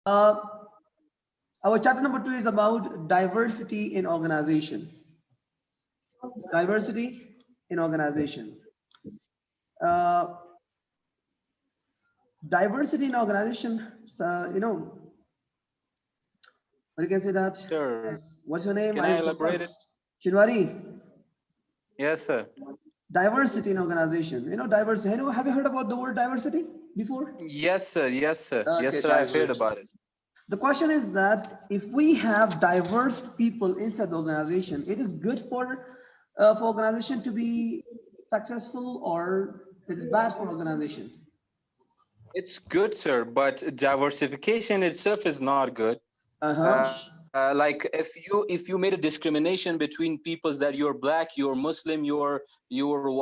Uh, our chapter number 2 is about diversity in organization. Diversity in organization. Uh, Diversity in organization. You can say that. Sure. What's your name? Can I elaborate it? Shinwari. Yes, sir. Diversity in organization. Diversity. Have you heard about the word diversity before? Yes, sir. Yes, sir. Yes, Okay, sir. I've heard diverse. about it. The question is that if we have diverse people inside the organization, it is good for organization to be successful, or it is bad for organization. It's good, sir, but diversification itself is not good. Uh-huh. Like if you made a discrimination between peoples that you're black, you're Muslim, you're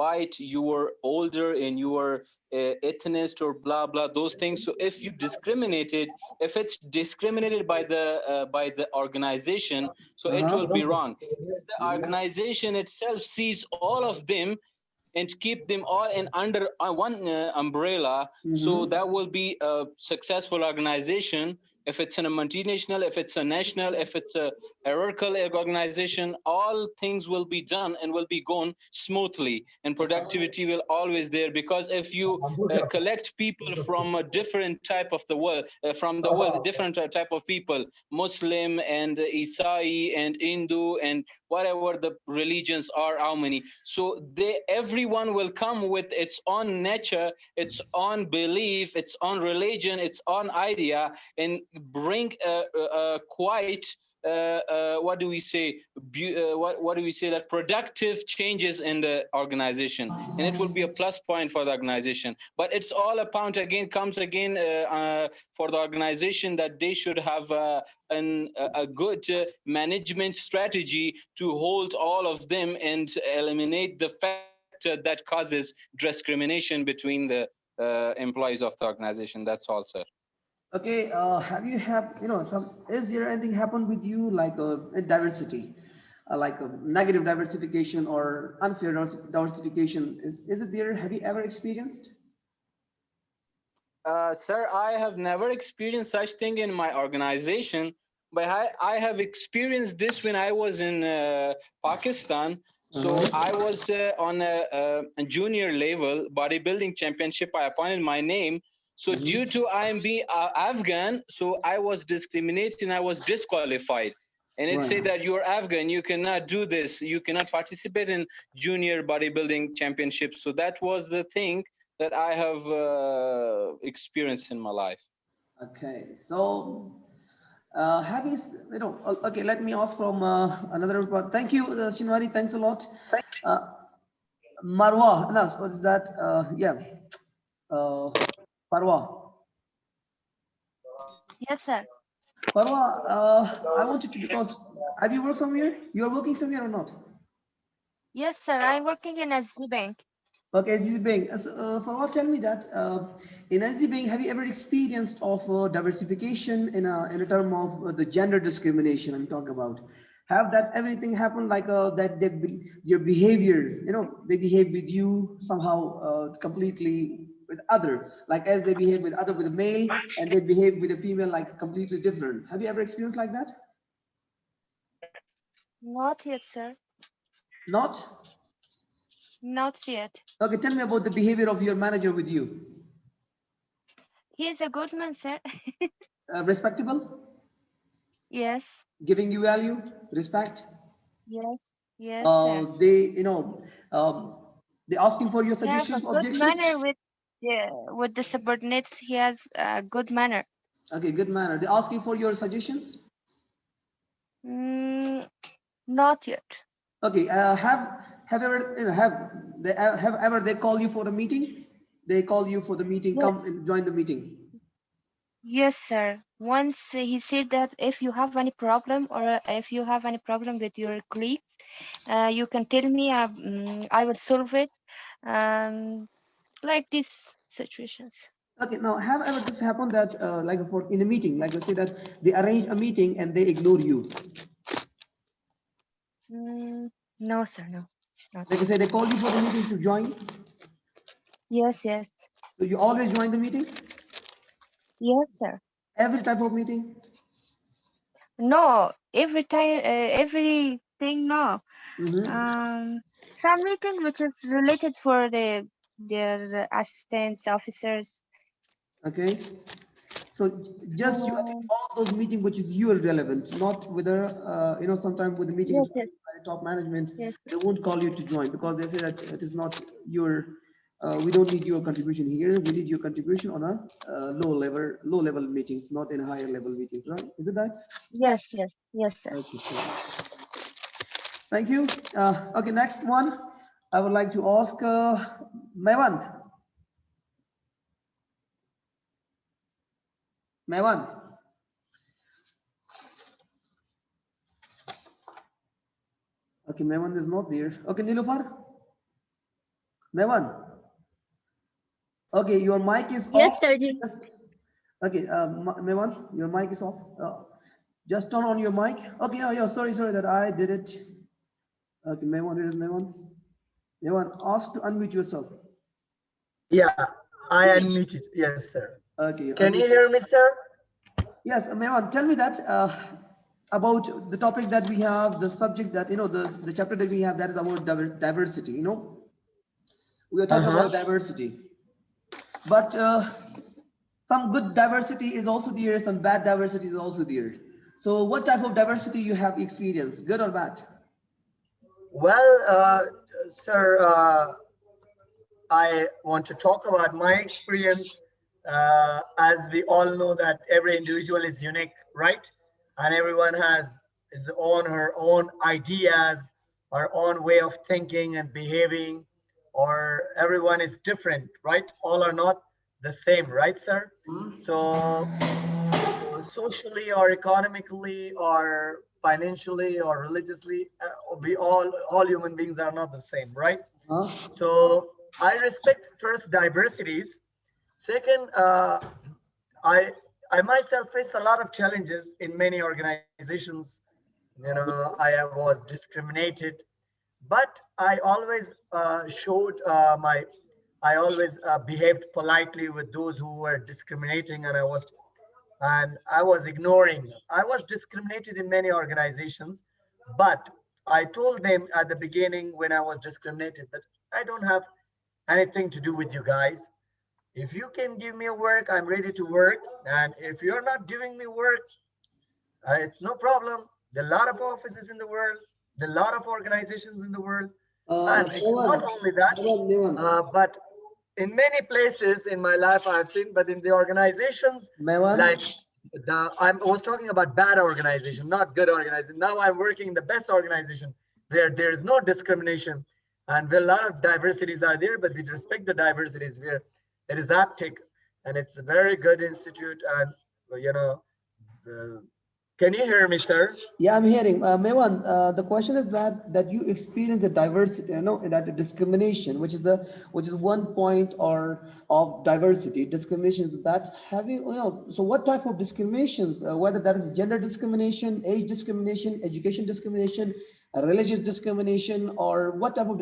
white, you're older, and you're ethnicist or blah blah those things. So if you discriminated, if it's discriminated by the organization, so it will be Uh-huh. wrong. If the organization itself sees all of them and keep them all in under one umbrella, so Mm-hmm. that will be a successful organization. If it's in a multinational, if it's a national, if it's a hierarchical organization, all things will be done and will be going smoothly, and productivity will always there. Because if you collect people from a different type of the world, from the world, different type of people, Muslim and Isai and Hindu and whatever the religions are, how many, so they everyone will come with its own nature, its own belief, its own religion, its own idea, and bring a quite what do we say, what do we say, that productive changes in the organization, and it will be a plus point for the organization. But it's all about, again, comes again for the organization, that they should have a good management strategy to hold all of them and eliminate the factor that causes discrimination between the employees of the organization. That's all, sir. Okay. Some? Is there anything happened with you like diversity, like a negative diversification or unfair diversification? Is it there? Have you ever experienced? Sir, I have never experienced such thing in my organization, but I have experienced this when I was in Pakistan. So I Uh-huh. was on a junior level bodybuilding championship. I appointed my name. So due Mhm. to I am being Afghan, so I was discriminated and I was disqualified. And it said Right. that you're Afghan, you cannot do this, you cannot participate in junior bodybuilding championships. So that was the thing that I have experienced in my life. Okay. So, have you, okay, let me ask from another part. Thank you, Shinwari. Thanks a lot. Uh, Marwa, no, what is that? Yeah. Uh, Parwa. Yes, sir. Parwa, I wanted to, because have you worked somewhere? You are working somewhere or not? Yes, sir. I'm working in a Z Bank. Okay, Aziz Bang, Parwa, tell me that in Aziz Bang, have you ever experienced of diversification in a term of the gender discrimination I'm talking about? Have that everything happened like that your behavior, they behave with you somehow completely with other, like as they behave with other with a male, and they behave with a female like completely different. Have you ever experienced like that? Not yet, sir. Not? Not yet. Okay, tell me about the behavior of your manager with you. He is a good man, sir. Respectable, Yes. giving you value, respect. Yes. Yes, sir. They, they asking for your He have a suggestions, good objections. manner with the subordinates. He has a good manner. Okay, good manner. They asking for your suggestions. Mm, not yet. Okay, have ever have ever they call you for a meeting? They call you for the meeting. Yes. Come and join the meeting. Yes, sir. Once he said that if you have any problem or if you have any problem with your colleagues, you can tell me. I will solve it. Um, like these situations. Okay, now have ever this happened that like for in a meeting, like let's say that they arrange a meeting and they ignore you. Mm, no, sir. No, not Like I yet. say, they call you for the meeting to join. Yes, yes, So you always join the meeting. yes, sir. Every type of meeting? No, every time, everything. No. Mm-hmm. Um, some meeting which is related for their assistants, officers. Okay. So just you attend Um, all those meetings which is your relevant, not whether sometimes with the meeting is yes, yes, by the top management, yes, they won't call you to join because they say that it is not your. We don't need your contribution here. We need your contribution on a low level meetings, not in higher level meetings, right? Is it right? yes, yes, yes, sir. Okay. Cool. Thank you. Okay, next one. I would like to ask Mewan. Mewan. Okay, Mewan is not there. Okay, Nilufar. Mewan. Okay, your mic is Yes, off. Sarji. Just okay, Mewan, your mic is off. Just turn on your mic. Okay, oh, yeah, sorry that I did it. Okay, Mewan, where is Mewan? Mewan, ask to unmute yourself. Yeah, I unmuted. Yes, sir. Okay, Can you unmute. hear me, sir? Yes, Mewan, tell me that about the topic that we have, the subject that the chapter that we have that is about diversity. We are talking Uh-huh. about diversity, but some good diversity is also there, some bad diversity is also there. So what type of diversity you have experienced, good or bad? Well, sir, I want to talk about my experience. As we all know that every individual is unique, right? And everyone has his own, her own ideas, her own way of thinking and behaving, or everyone is different, right? All are not the same, right, sir? So socially or economically or financially or religiously, we all human beings are not the same, right? Huh? So I respect first diversities. Second, I I myself face a lot of challenges in many organizations. I was discriminated, but I always showed my I always behaved politely with those who were discriminating, and I was ignoring. I was discriminated in many organizations, but I told them at the beginning when I was discriminated that I don't have anything to do with you guys. If you can give me a work, I'm ready to work. And if you're not giving me work, it's no problem. There are a lot of offices in the world, there are a lot of organizations in the world. And it's not Mewan, only that, Mewan, but in many places in my life I've seen, but in the organizations, Mewan, like I was talking about bad organization, not good organization. Now I'm working in the best organization where there is no discrimination and where a lot of diversities are there, but we respect the diversities where it is aptic and it's a very good institute. And you know, uh, can you hear me, sir? yeah, I'm hearing. Mewan, the question is that you experience the diversity, that the discrimination, which is one point or of diversity. Discrimination is that having, so what type of discriminations, whether that is gender discrimination, age discrimination, education discrimination, religious discrimination, or what type of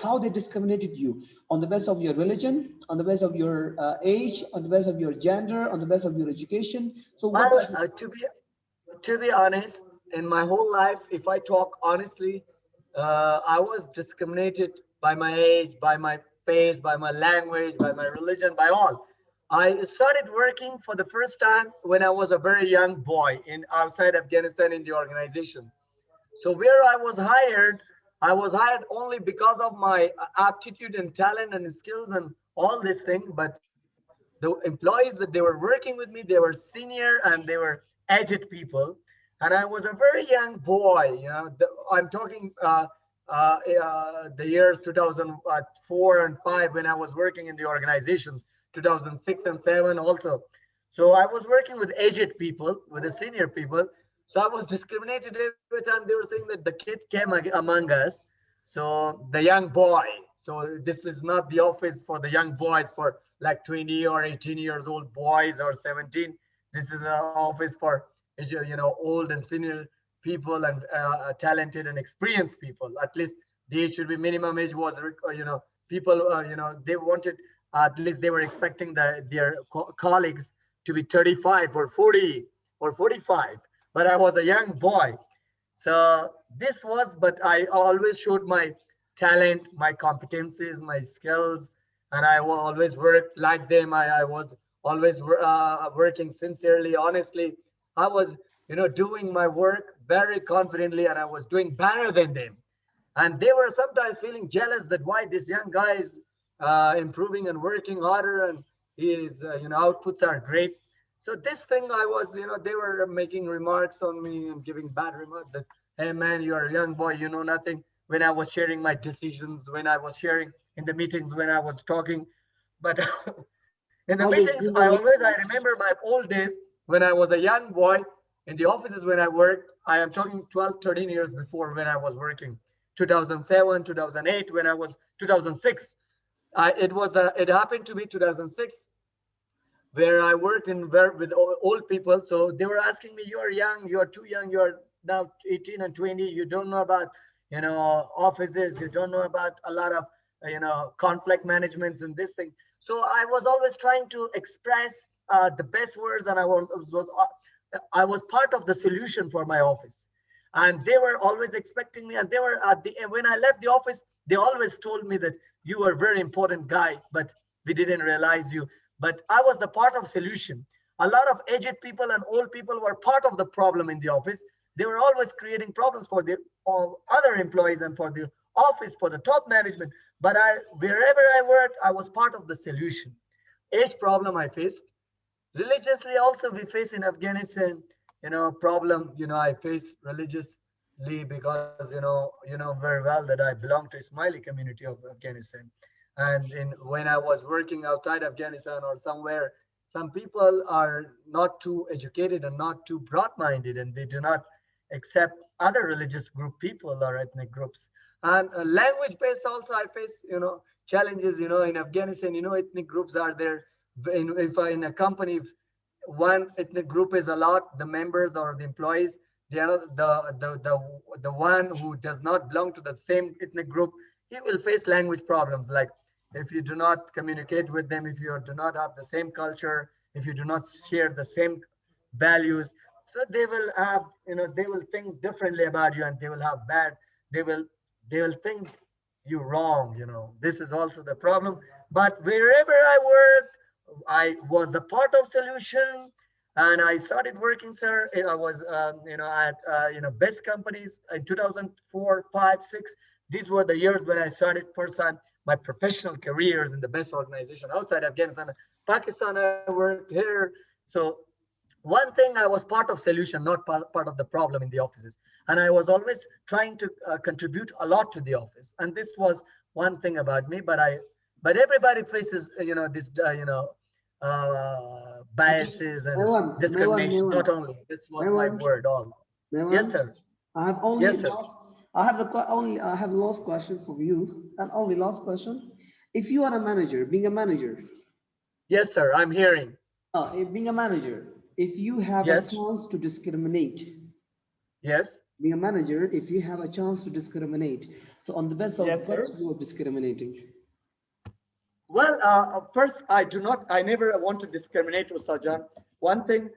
how they discriminated you on the basis of your religion, on the basis of your age, on the basis of your gender, on the basis of your education. So what Well, type of, to be honest, in my whole life, if I talk honestly, I was discriminated by my age, by my face, by my language, by my religion, by all. I started working for the first time when I was a very young boy in outside Afghanistan in the organization. So where I was hired only because of my aptitude and talent and skills and all these things. But the employees that they were working with me, they were senior and they were aged people. And I was a very young boy. I'm talking the years 2004 and 5 when I was working in the organizations, 2006 and 7 also. So I was working with aged people, with the senior people. So I was discriminated every time they were saying that the kid came among us. So the young boy. So this is not the office for the young boys for like 20 or 18 years old boys or 17. This is an office for old and senior people and talented and experienced people. At least the age should be minimum age was people they wanted at least they were expecting their colleagues to be 35 or 40 or 45, but I was a young boy. So this was, but I always showed my talent, my competencies, my skills, and I always worked like them. I was always working sincerely, honestly. I was, doing my work very confidently, and I was doing better than them. And they were sometimes feeling jealous that why this young guy is improving and working harder, and his, outputs are great. So this thing I was, they were making remarks on me and giving bad remarks that, hey man, you're a young boy, you know nothing. When I was sharing my decisions, when I was sharing in the meetings, when I was talking, but in the Always meetings, give I remember my old days when I was a young boy in the offices when I worked. I am talking 12, 13 years before when I was working, 2007, 2008, when I was 2006. It happened to be 2006 where I worked with old people. So they were asking me, "You're young. You're too young. You're now 18 and 20. You don't know about, offices. You don't know about a lot of, conflict managements and this thing." So I was always trying to express the best words, and I was part of the solution for my office, and they were always expecting me. And they were at the when I left the office, they always told me that you were a very important guy, but we didn't realize you. But I was the part of solution. A lot of aged people and old people were part of the problem in the office. They were always creating problems for the other employees and for the office, for the top management. But wherever I worked, I was part of the solution. Age problem I faced. Religiously also we face in Afghanistan, problem, I face religiously because, very well that I belong to Ismaili community of Afghanistan. And when I was working outside Afghanistan or somewhere, some people are not too educated and not too broad-minded, and they do not accept other religious group people or ethnic groups. And language-based also, I face, challenges, in Afghanistan, ethnic groups are there. In a company, if one ethnic group is a lot, the members or the employees, the one who does not belong to the same ethnic group, he will face language problems. Like if you do not communicate with them, if you do not have the same culture, if you do not share the same values, so they will have, they will think differently about you, and they will have bad, they will they will think you wrong. This is also the problem. But wherever I worked, I was the part of solution, and I started working, sir. I was, at best companies in 2004, 5, 6. These were the years when I started first time my professional careers in the best organization outside Afghanistan, Pakistan. I worked here. So one thing, I was part of solution, not part of the problem in the offices, and I was always trying to contribute a lot to the office. And this was one thing about me. But everybody faces, this, Okay, biases and Maywan, discrimination. Not only this was my Maywan, word. All. Yes, Maywan. sir. I have only Yes, sir. last, I have only I have last question for you, and only last question. If you are a manager, being a manager, Yes, sir. I'm hearing. being a manager, if you have a Yes. chance to discriminate, Yes. being a manager, if you have a chance to discriminate, so on the best of Yes, what sir. you are discriminating. Well, first, I never want to discriminate, Ustad. One thing,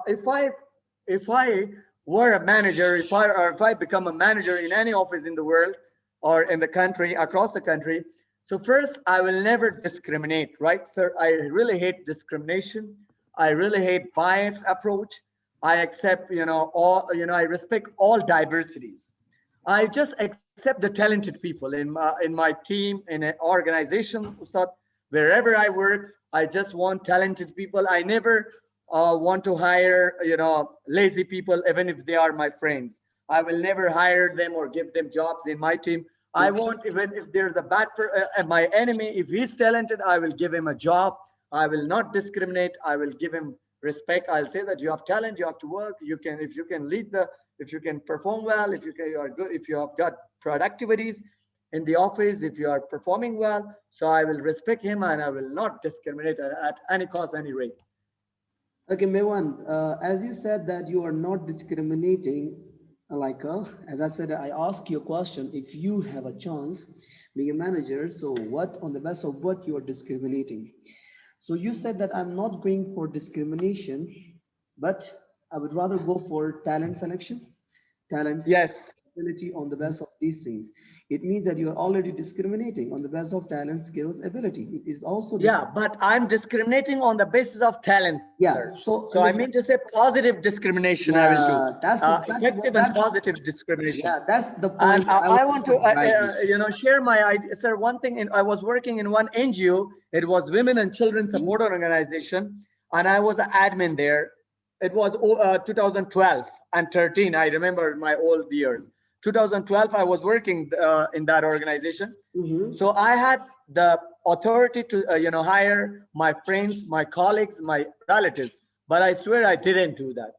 if I were a manager, if I become a manager in any office in the world or in the country, across the country, so first, I will never discriminate, right, sir? I really hate discrimination. I really hate bias approach. I accept, I respect all diversities. I just accept the talented people in my team, in an organization, Ustad, wherever I work. I just want talented people. I never want to hire, lazy people, even if they are my friends. I will never hire them or give them jobs in my team. I Okay. want, even if there's a my enemy, if he's talented, I will give him a job. I will not discriminate. I will give him respect. I'll say that you have talent, you have to work. You can, if you can lead the, if you can perform well, if you are good, if you have got productivities in the office, if you are performing well, so I will respect him, and I will not discriminate at any cost, any rate. Okay, Mewan, as you said that you are not discriminating, as I said, I ask you a question. If you have a chance being a manager, so what on the best of what you are discriminating? So you said that I'm not going for discrimination, but I would rather go for talent selection, talent, Yes. ability on the basis of these things. It means that you are already discriminating on the basis of talent, skills, ability. It is also Yeah, but I'm discriminating on the basis of talent, yeah. sir. So So I listen, mean to say positive discrimination I will do. yeah, Effective and positive discrimination. yeah, that's the And point I I want want to to, drive you. share my idea. Sir, one thing, I was working in one NGO. It was Women and Children Support Organization. And I was an admin there. It was 2012 and 13. I remember my old years. 2012, I was working in that organization. So I had the authority to, hire my friends, my colleagues, my relatives. But I swear I didn't do that.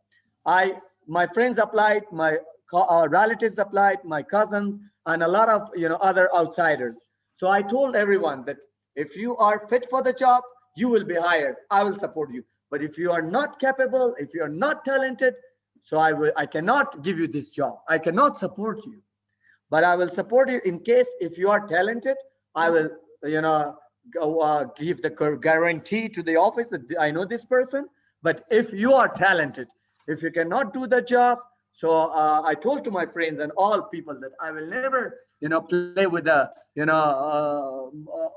My friends applied, my relatives applied, my cousins, and a lot of other outsiders. So I told everyone that if you are fit for the job, you will be hired. I will support you. But if you are not capable, if you are not talented, so I cannot give you this job. I cannot support you. But I will support you in case if you are talented. I will, give the guarantee to the office that I know this person. But if you are talented, if you cannot do the job, so I told to my friends and all people that I will never, play with the,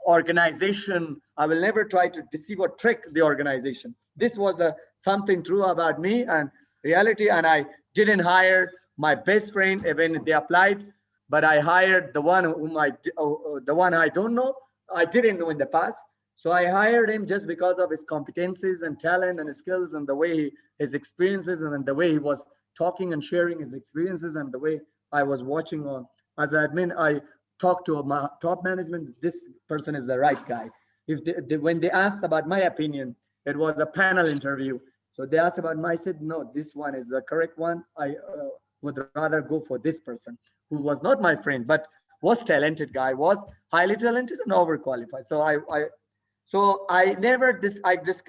organization. I will never try to deceive or trick the organization. This was something true about me and reality. And I didn't hire my best friend when they applied, but I hired the one whom the one I don't know. I didn't know in the past. So I hired him just because of his competencies and talent and his skills and the way his experiences and the way he was talking and sharing his experiences and the way I was watching on. As an admin, I talked to my top management. This person is the right guy. If when they asked about my opinion, it was a panel interview. So they asked about my, I said, no, this one is the correct one. I would rather go for this person who was not my friend, but was talented guy, was highly talented and overqualified. So I never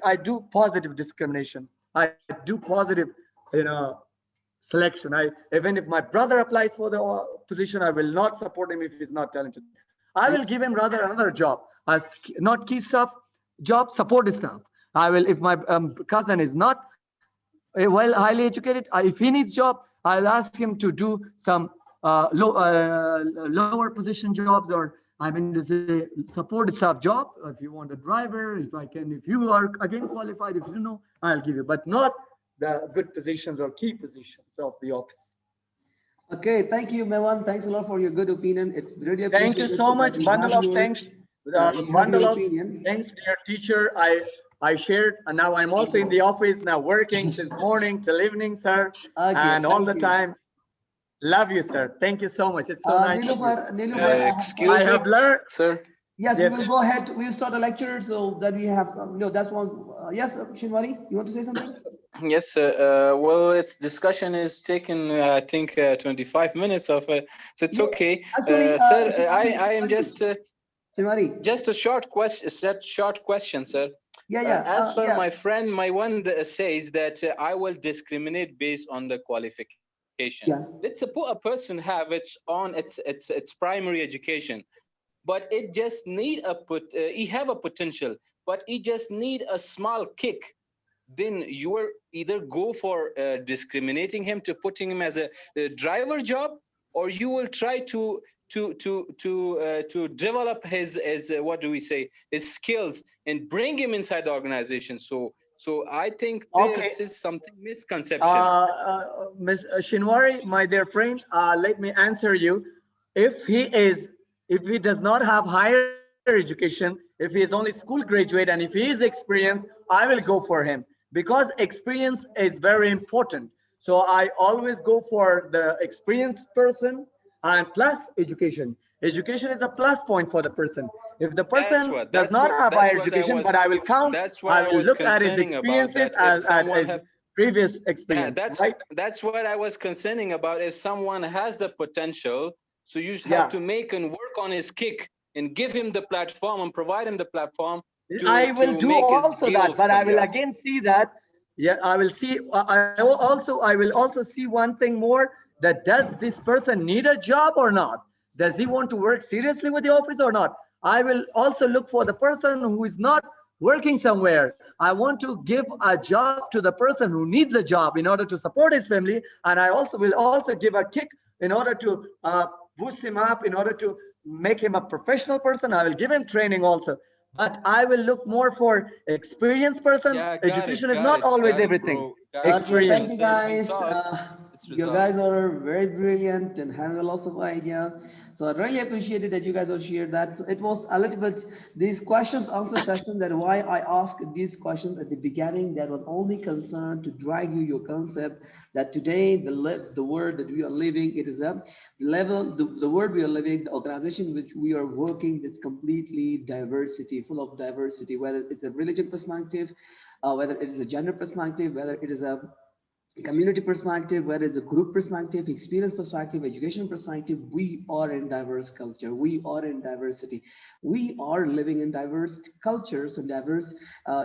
I do positive discrimination. I do positive, selection. Even if my brother applies for the position, I will not support him if he's not talented. I will give him rather another job, as not key staff job, support staff. I will, if my cousin is not well highly educated, if he needs job, I'll ask him to do some lower position jobs, or I mean to say support staff job. If you want a driver, if you are again qualified, if you know, I'll give you, but not the good positions or key positions of the office. Okay, thank you, Mewan. Thanks a lot for your good opinion. It's really Thank you appreciated so that much. you Bundle have of your, thanks. you have your Bundle of opinion. thanks, dear teacher. I shared, and now I'm also in the office now, working since morning till evening, sir, Okay, and all the thank you. time. Love you, sir. Thank you so much. It's so nice of you. Nilufar, Excuse I me, have learned. sir. yes, Yes. we will go ahead. We will start a lecture so that we have, no, that's one. Yes, Shinwari, you want to say something? Yes, sir. Well, its discussion is taken, I think, 25 minutes of it, so it's No, okay. actually, Sir, Shinwari, I am just a short question, sir. yeah, As per yeah, my friend, my one says that I will discriminate based on the qualification. yeah. Let's suppose a person have its primary education, but it just need he have a potential, but he just need a small kick. Then you will either go for discriminating him to putting him as a driver job, or you will try to develop his what do we say, his skills and bring him inside the organization. So I think Okay. this is something misconception. Ms. Shinwari, my dear friend, let me answer you. If he does not have higher education, if he is only school graduate, and if he is experienced, I will go for him, because experience is very important. So I always go for the experienced person, and plus education. Education is a plus point for the person. If the person does not have higher education, but I will count, That's what I I will was look at his concerning about, experiences that if as someone his have previous yeah, experience, right? that's what I was concerning about. If someone has the potential, so you have Yeah. to make and work on his kick and give him the platform and provide him the platform I will to do make his also that, skills but I come. will Yes. again see that. Yeah, I will see. I will also see one thing more. That does this person need a job or not? Does he want to work seriously with the office or not? I will also look for the person who is not working somewhere. I want to give a job to the person who needs a job in order to support his family. And I also will also give a kick in order to boost him up, in order to make him a professional person. I will give him training also. But I will look more for experienced person. Yeah, Education is not always got it, everything. bro. Got it. Okay, Once thank you you Experience. said it's been guys. solved, it's You resolved. guys are very brilliant and having a lot of idea. So I really appreciate it that you guys all shared that. So it was a little bit these questions answer session. That why I asked these questions at the beginning. That was only concerned to drive you your concept that today the world that we are living, it is a level the world we are living, the organization which we are working is completely diversity, full of diversity, whether it's a religion perspective, whether it is a gender perspective, whether it is a community perspective, whether it's a group perspective, experience perspective, education perspective. We are in diverse culture, we are in diversity, we are living in diverse cultures and diverse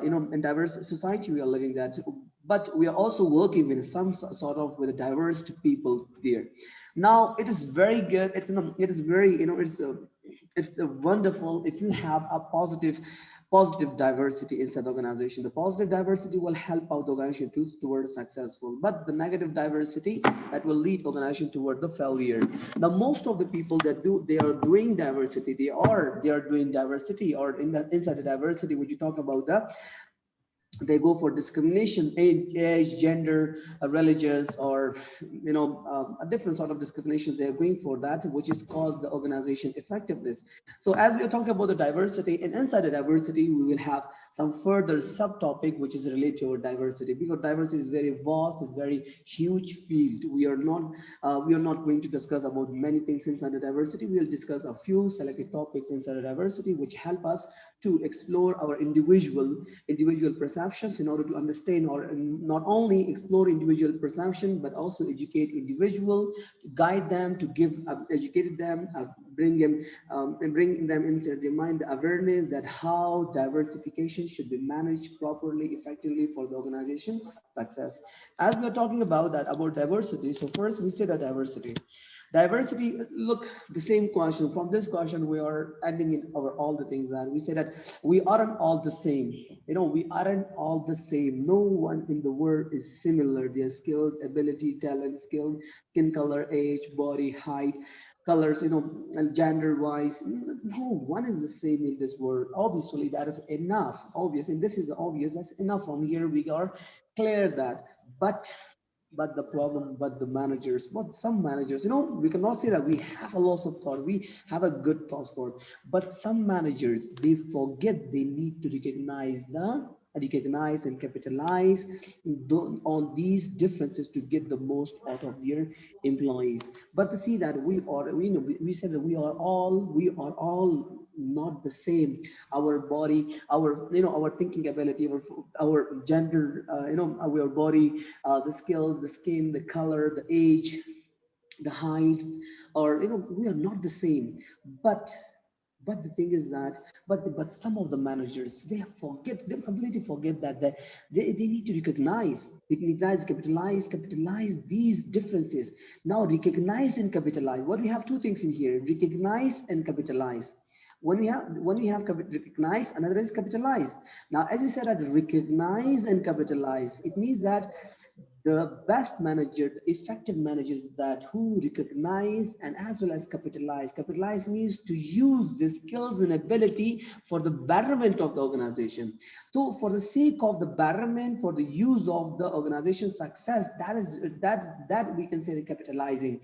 in diverse society we are living that. But we are also working with some sort of with a diverse people there. Now it is very good, it is very it's wonderful if you have a positive diversity inside the organization. The positive diversity will help out the organization towards successful, but the negative diversity that will lead organization toward the failure. Now, most of the people that they are doing diversity, they are doing diversity, or in that inside the diversity, when you talk about the they go for discrimination, age, gender, religious, or a different sort of discriminations. They are going for that, which is caused the organization effectiveness. So as we are talking about the diversity, and inside the diversity, we will have some further subtopic which is related to our diversity, because diversity is very vast, it's very huge field. We are not going to discuss about many things inside the diversity. We will discuss a few selected topics inside the diversity which help us to explore our individual perceptions in order to understand, or not only explore individual perception but also educate individual, to guide them, to give educated them, bring them and bring them inside their mind the awareness that how diversification should be managed properly, effectively for the organization success. As we are talking about that, about diversity, so first we say that diversity, look, the same question. From this question, we are ending in over all the things that we say that we aren't all the same. We aren't all the same. No one in the world is similar. Their skills, ability, talent, skill, skin color, age, body, height, colors, and gender wise, no one is the same in this world. Obviously, that is enough. Obvious, and this is obvious. That's enough. From here, we are clear that. But the managers, but some managers, we cannot say that we have a loss of thought, we have a good thoughts for it, but some managers, they forget they need to recognize and capitalize on these differences to get the most out of their employees. But to see that we said that we are all not the same. Our body, our thinking ability, our gender, our body, the skills, the skin, the color, the age, the heights, or we are not the same. But the thing is that, but some of the managers, they completely forget that they need to capitalize these differences. Now recognize and capitalize. What we have two things in here: recognize and capitalize. When we have recognize, another is capitalize. Now, as we said, that recognize and capitalize, it means that the best manager, the effective managers, that who recognize and as well as capitalize. Capitalize means to use the skills and ability for the betterment of the organization. So for the sake of the betterment, for the use of the organization's success, that we can say the capitalizing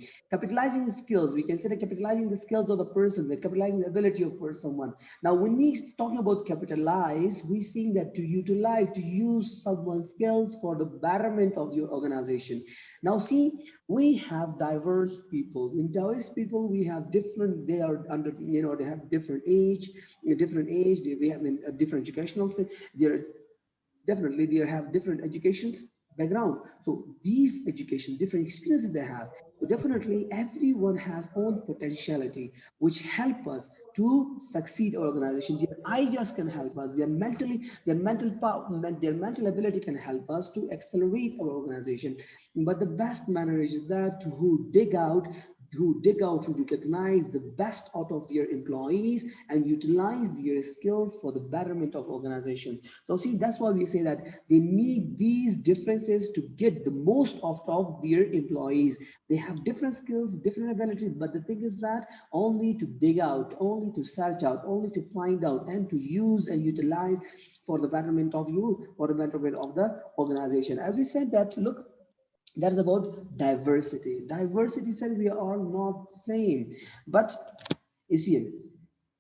skills. We can say that capitalizing the skills of the person, the capitalizing the ability of someone. Now when we talking about capitalize, we seeing that to utilize, to use someone's skills for the betterment of your organization. Now see, we have diverse people. In diverse people, we have different, they are under, they have different age, we have a different educational, they're definitely they have different educations background. So these education, different experiences they have. So definitely everyone has own potentiality, which help us to succeed our organization. Their ideas can help us. Their mental power, their mental ability can help us to accelerate our organization. But the best manner is that who dig out who dig out, who recognize the best out of their employees and utilize their skills for the betterment of organizations. So see, that's why we say that they need these differences to get the most out of their employees. They have different skills, different abilities, but the thing is that only to dig out, only to search out, only to find out and to use and utilize for the betterment of you, for the betterment of the organization. As we said that, look, that is about diversity. Diversity said we are not same, but you see,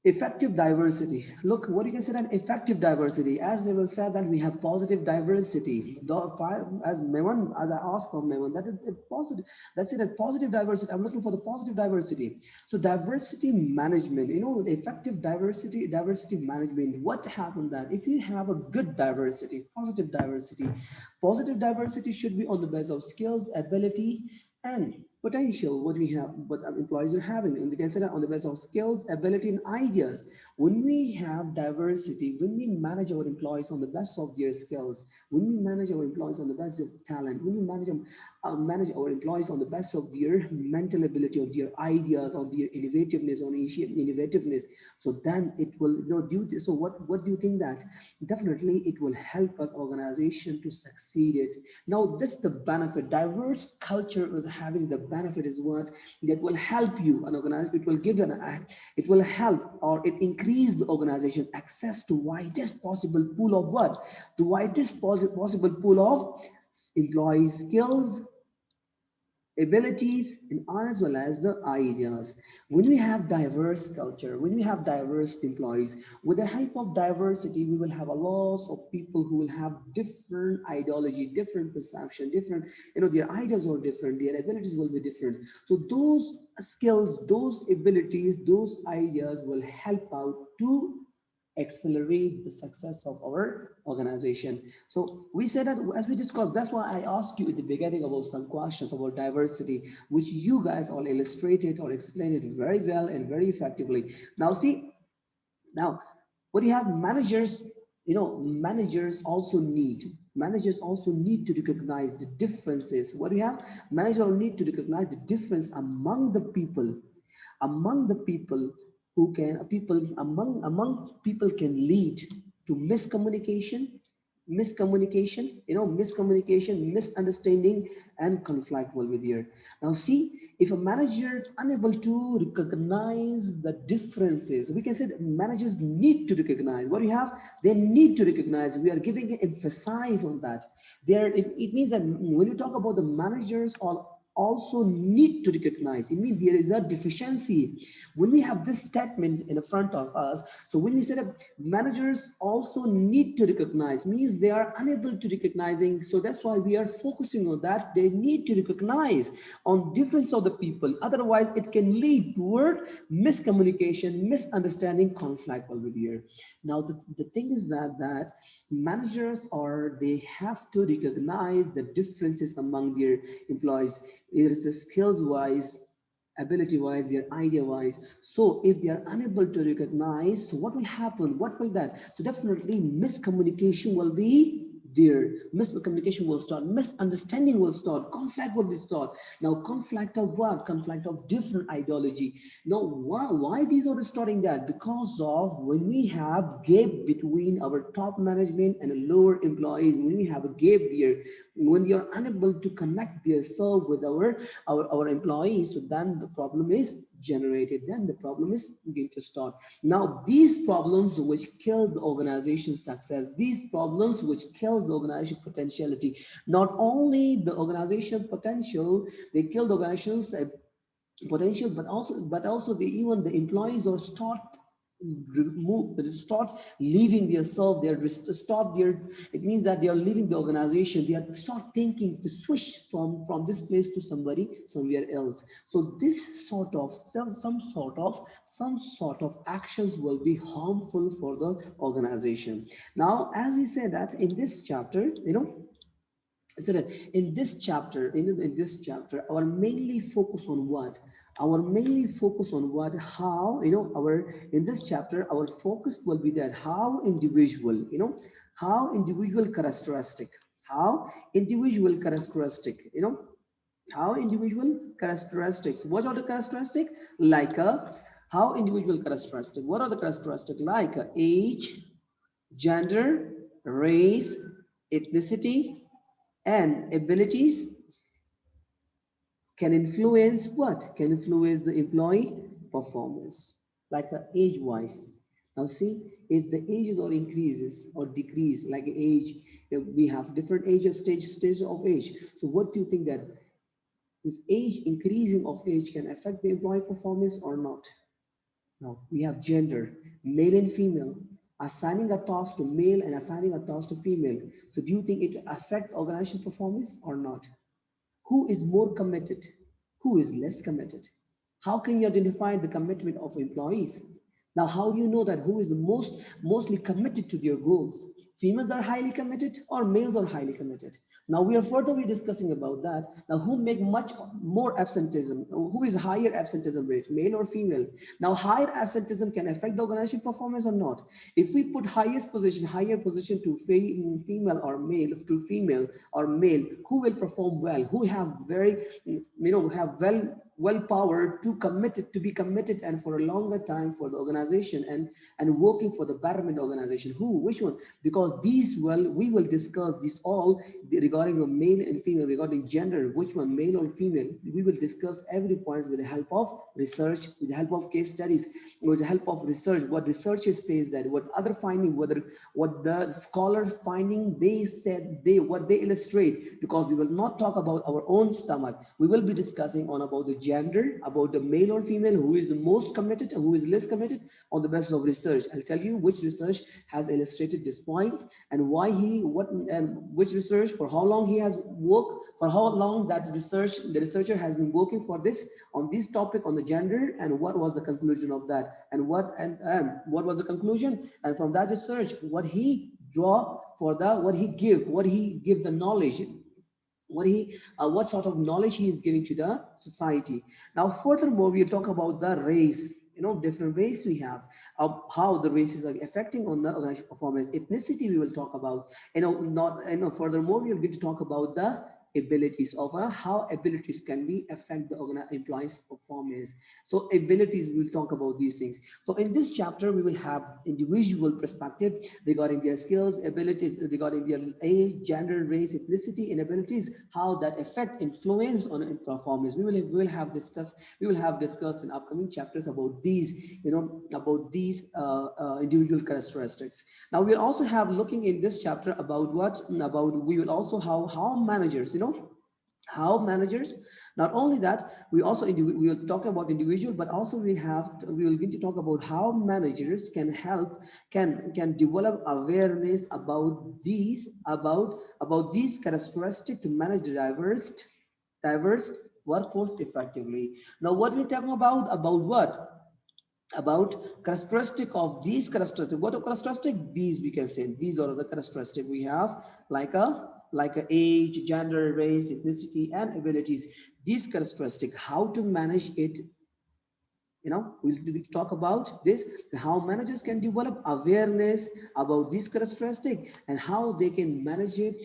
effective diversity. Look, what you can say that effective diversity. As we will say that we have positive diversity. As Mevan, as I asked from Mevan, that is a positive. That's it. A positive diversity. I'm looking for the positive diversity. So diversity management. You know, effective diversity management. What happened that if you have a good diversity, positive diversity should be on the basis of skills, ability, and potential what we have, what our employees are having, and they can say that on the basis of skills, ability, and ideas. When we have diversity, when we manage our employees on the best of their skills, when we manage our employees on the best of talent, when we manage our employees on the best of their mental ability, of their ideas, of their innovativeness, so then it will, you know, so what do you think that definitely it will help us organization to succeed it. Now this the benefit. Diverse culture is having the benefit is what that will help you an organization. It will give an act. It will help or it increase the organization access to widest possible pool of what? The widest possible pool of employee skills, abilities, and as well as the ideas. When we have diverse culture, when we have diverse employees, with the help of diversity we will have a lot of people who will have different ideology, different perception, different, you know, their ideas are different, their abilities will be different. So those skills, those abilities, those ideas will help out to accelerate the success of our organization. So we said that as we discussed, that's why I asked you at the beginning about some questions about diversity, which you guys all illustrated or explained it very well and very effectively. Now see, now what do you have? Managers, you know, managers also need to recognize the differences. What do you have? Managers need to recognize the difference among the people who can people among people can lead to miscommunication, misunderstanding, and conflict will be there. Now see, if a manager is unable to recognize the differences, we can say that managers need to recognize. What do you have? They need to recognize. We are giving emphasize on that. There, it means that when you talk about the managers or also need to recognize, it means there is a deficiency. When we have this statement in the front of us, so when we say that managers also need to recognize, means they are unable to recognizing. So that's why we are focusing on that. They need to recognize on difference of the people, otherwise it can lead toward miscommunication, misunderstanding, conflict will be there. Now the thing is that managers are, they have to recognize the differences among their employees. It is the skills wise, ability wise, their idea wise. So if they are unable to recognize, so what will happen? What will that? So definitely miscommunication will be there. Miscommunication will start, misunderstanding will start, conflict will be start. Now conflict of what? Conflict of different ideology. Now why these are starting that? Because of when we have gap between our top management and the lower employees, when we have a gap there, when you're unable to connect yourself with our employees, so then the problem is generated, then the problem is going to start. Now these problems which kill the organization's success, these problems which kills the organization potentiality, not only the organization potential, they kill the organization's potential, but also the even the employees or start leaving their self, they are start their, it means that they are leaving the organization, they are start thinking to switch from this place to somewhere else. So this sort of some sort of actions will be harmful for the organization. Now as we say that in this chapter, you know, so that in this chapter, in this chapter, our mainly focus on what? Our mainly focus on what? How, you know, our in this chapter, our focus will be that how individual, you know, how individual characteristic, you know, How individual characteristics. What are the characteristics? Like a how individual characteristic. What are the characteristics? Like age, gender, race, ethnicity, and abilities can influence what? Can influence the employee performance, like age-wise. Now see, if the ages or increases or decrease, like age, we have different ages, stage of age. So what do you think that this age, increasing of age can affect the employee performance or not? Now we have gender, male and female, assigning a task to male and assigning a task to female. So do you think it affect organization performance or not? Who is more committed? Who is less committed? How can you identify the commitment of employees? Now, how do you know that who is the mostly committed to their goals? Females are highly committed or males are highly committed? Now we are furtherly discussing about that. Now, who make much more absenteeism? Who is higher absenteeism rate, male or female? Now, higher absenteeism can affect the organization performance or not. If we put higher position to female or male, to female or male, who will perform well? Who have very, have well power to committed to be committed and for a longer time for the organization and working for the betterment organization? Who, which one? Because these, well, we will discuss this all regarding the male and female, regarding gender, which one, male or female. We will discuss every point with the help of research, with the help of case studies, with the help of research, what researchers says, that what other finding, what the scholars finding, they said, what they illustrate. Because we will not talk about our own stomach, we will be discussing on about the gender, about the male or female, who is the most committed and who is less committed on the basis of research. I'll tell you which research has illustrated this point and why which research, for how long he has worked, for how long that the researcher has been working for this, on this topic on the gender, and what was the conclusion of that, and what was the conclusion, and from that research, what he draw for the, what he give the knowledge, what sort of knowledge he is giving to the society. Now furthermore, we'll talk about the race, different race we have, how the races are affecting on the organization performance. Ethnicity we will talk about, furthermore we are going to talk about the abilities of how abilities can be affect the employees performance. So abilities, we will talk about these things. So in this chapter we will have individual perspective regarding their skills, abilities, regarding their age, gender, race, ethnicity, and abilities, how that affect, influence on performance. We will have discussed in upcoming chapters about these, individual characteristics. Now we'll also have looking in this chapter about we will also how managers, how managers, not only that, we will talk about individual, but also we will going to talk about how managers can help, can develop awareness about these characteristics to manage the diverse workforce effectively. Now what we're talking about what? About characteristic of these characteristics. What are characteristic? These we can say these are the characteristic we have, like a age, gender, race, ethnicity, and abilities. These characteristic, how to manage it, we'll talk about this, how managers can develop awareness about these characteristic and how they can manage it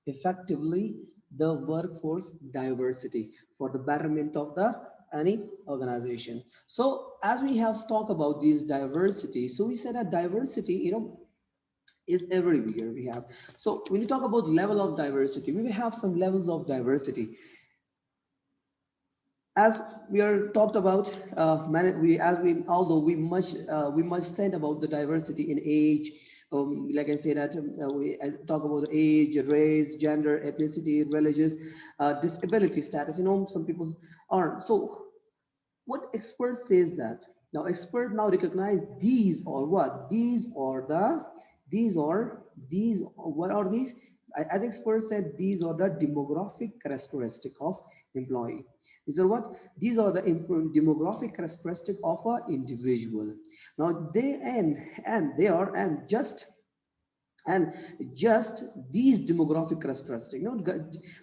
effectively, the workforce diversity for the betterment of the any organization. So as we have talked about this diversity, so we said that diversity, is everywhere we have. So when you talk about level of diversity, we will have some levels of diversity. As we are talked about, although we must said about the diversity in age, like I say that I talk about age, race, gender, ethnicity, religious, disability status. Some people aren't. So what expert says that? Now expert now recognize these or what? What are these? As experts said, these are the demographic characteristic of employee. These are what? These are the demographic characteristic of an individual. Now just these demographic characteristic.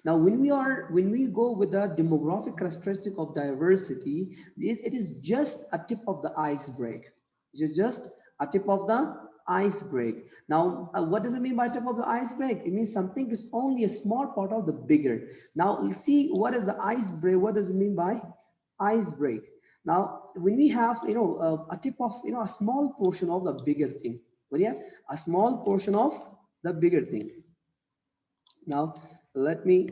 Now when we go with the demographic characteristic of diversity, it is just a tip of the iceberg. It is just a tip of the ice break. Now, what does it mean by tip of the ice break? It means something is only a small part of the bigger. Now, let's see what is the ice break. What does it mean by ice break? Now, when we have, a tip of, a small portion of the bigger thing. When you have a small portion of the bigger thing. Now, let me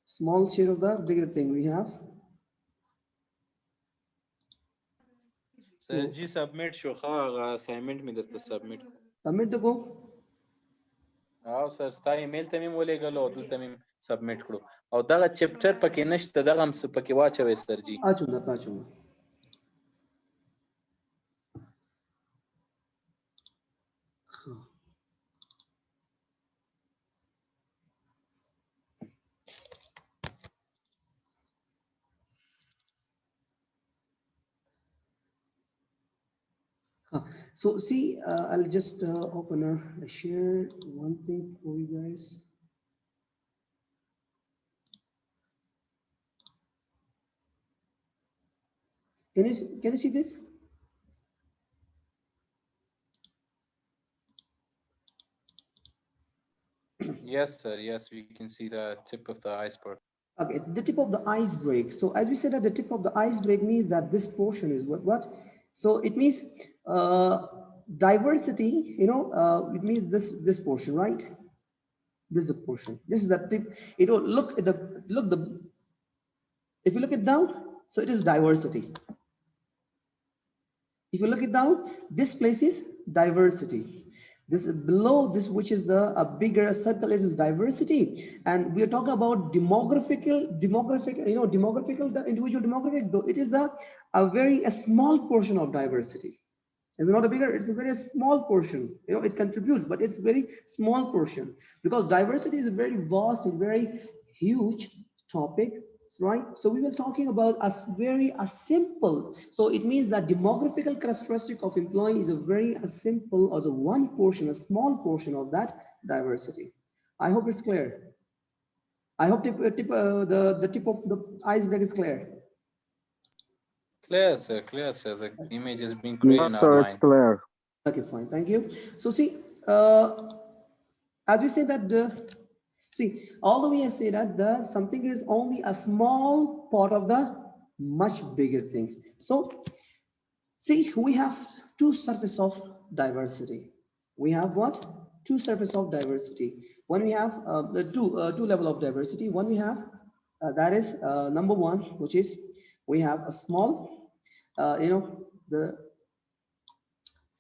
small share of the bigger thing we have. Sir, G submit شو خا assignment مې درته submit. Submit the go. او سر ستا ایمیل ته مې ولېږل او دلته مې سبمټ کړو او دغه چپټر پکې نشته دغه هم پکې واچوي سر جی. Achunga. So see, I'll just open a share one thing for you guys. Can you see this? Yes, sir. Yes, we can see the tip of the iceberg. Okay, the tip of the iceberg. So as we said, at the tip of the iceberg means that this portion is what? So it means diversity. It means this portion, right? This is the portion. This is the tip. Look at the. If you look it down, so it is diversity. If you look it down, this place is diversity. This is below this, which is the bigger circle, is diversity, and we are talking about demographic, the individual demographic. Though it is a very small portion of diversity. It's not a bigger, it's a very small portion. It contributes, but it's very small portion because diversity is a very vast and very huge topic, right? So we were talking about a simple. So it means that demographical characteristic of employee is a very simple, or the one portion, a small portion of that diversity. I hope it's clear. I hope the tip of the iceberg is clear. Clear, sir. Clear, sir. The image is being created in our sir, mind. it's clear. Okay, fine. Thank you. So see, as we say that see, although we have said that something is only a small part of the much bigger things. So see, we have two surfaces of diversity. We have what? Two surfaces of diversity. One we have the two level of diversity. One we have that is number one, which is we have a small, the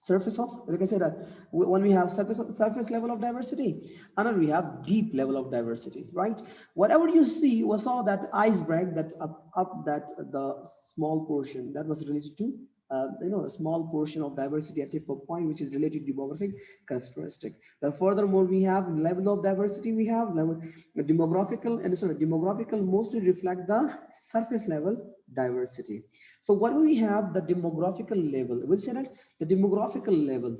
surface of, like I said, that when we have surface level of diversity, and we have deep level of diversity, right? Whatever you see, we saw that iceberg, that up that the small portion that was related to a small portion of diversity at tip of point, which is related to demographic characteristic. Then furthermore, we have level of diversity. We have level demographical, and sorry, demographical mostly reflect the surface level diversity. So what we have, the demographical level, we'll say that the demographical level,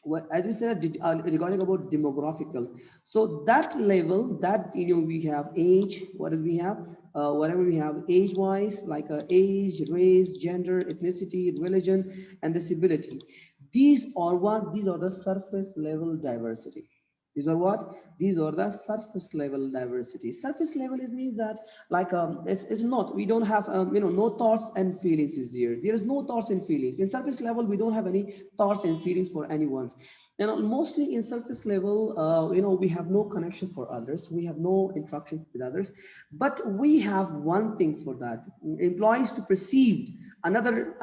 well, as we said regarding about demographical, so that level, that we have age, what do we have, whatever we have age wise, like age, race, gender, ethnicity, religion, and disability. These are the surface level diversity. These are what? These are the surface level diversity. Surface level means that like it's not, we don't have no thoughts and feelings is there. There is no thoughts and feelings. In surface level, we don't have any thoughts and feelings for anyone's. Mostly in surface level, we have no connection for others. We have no interaction with others. But we have one thing for that. Employees to perceive another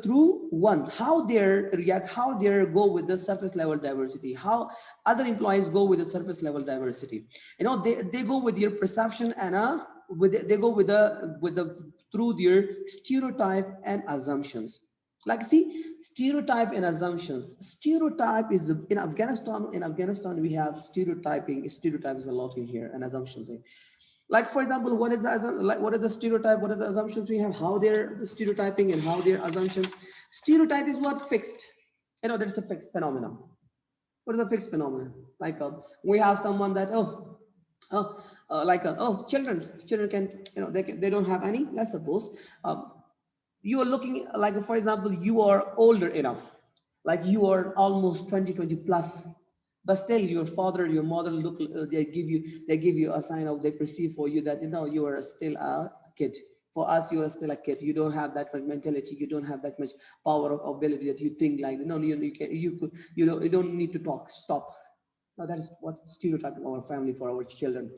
through one, how they react, how they go with the surface level diversity, how other employees go with the surface level diversity. They go with your perception and they go with the through their stereotype and assumptions. Like see, stereotype and assumptions. Stereotype is in Afghanistan. In Afghanistan, we have stereotyping. Stereotype is a lot in here, and assumptions. Like for example, what is the stereotype? What is the assumptions we have? How they're stereotyping and how their assumptions. Stereotype is what? Fixed. That's a fixed phenomenon. What is a fixed phenomenon? Like we have someone that oh, children can, they don't have any. Let's suppose you are looking like, for example, you are older enough, like you are almost 20 plus, but still your father, your mother look, they give you a sign of, they perceive for you that, you are still a kid. For us, you are still a kid. You don't have that much mentality. You don't have that much power of ability that you think like, no, you can, you could, you don't need to talk. Stop. Now that is what stereotype of our family for our children.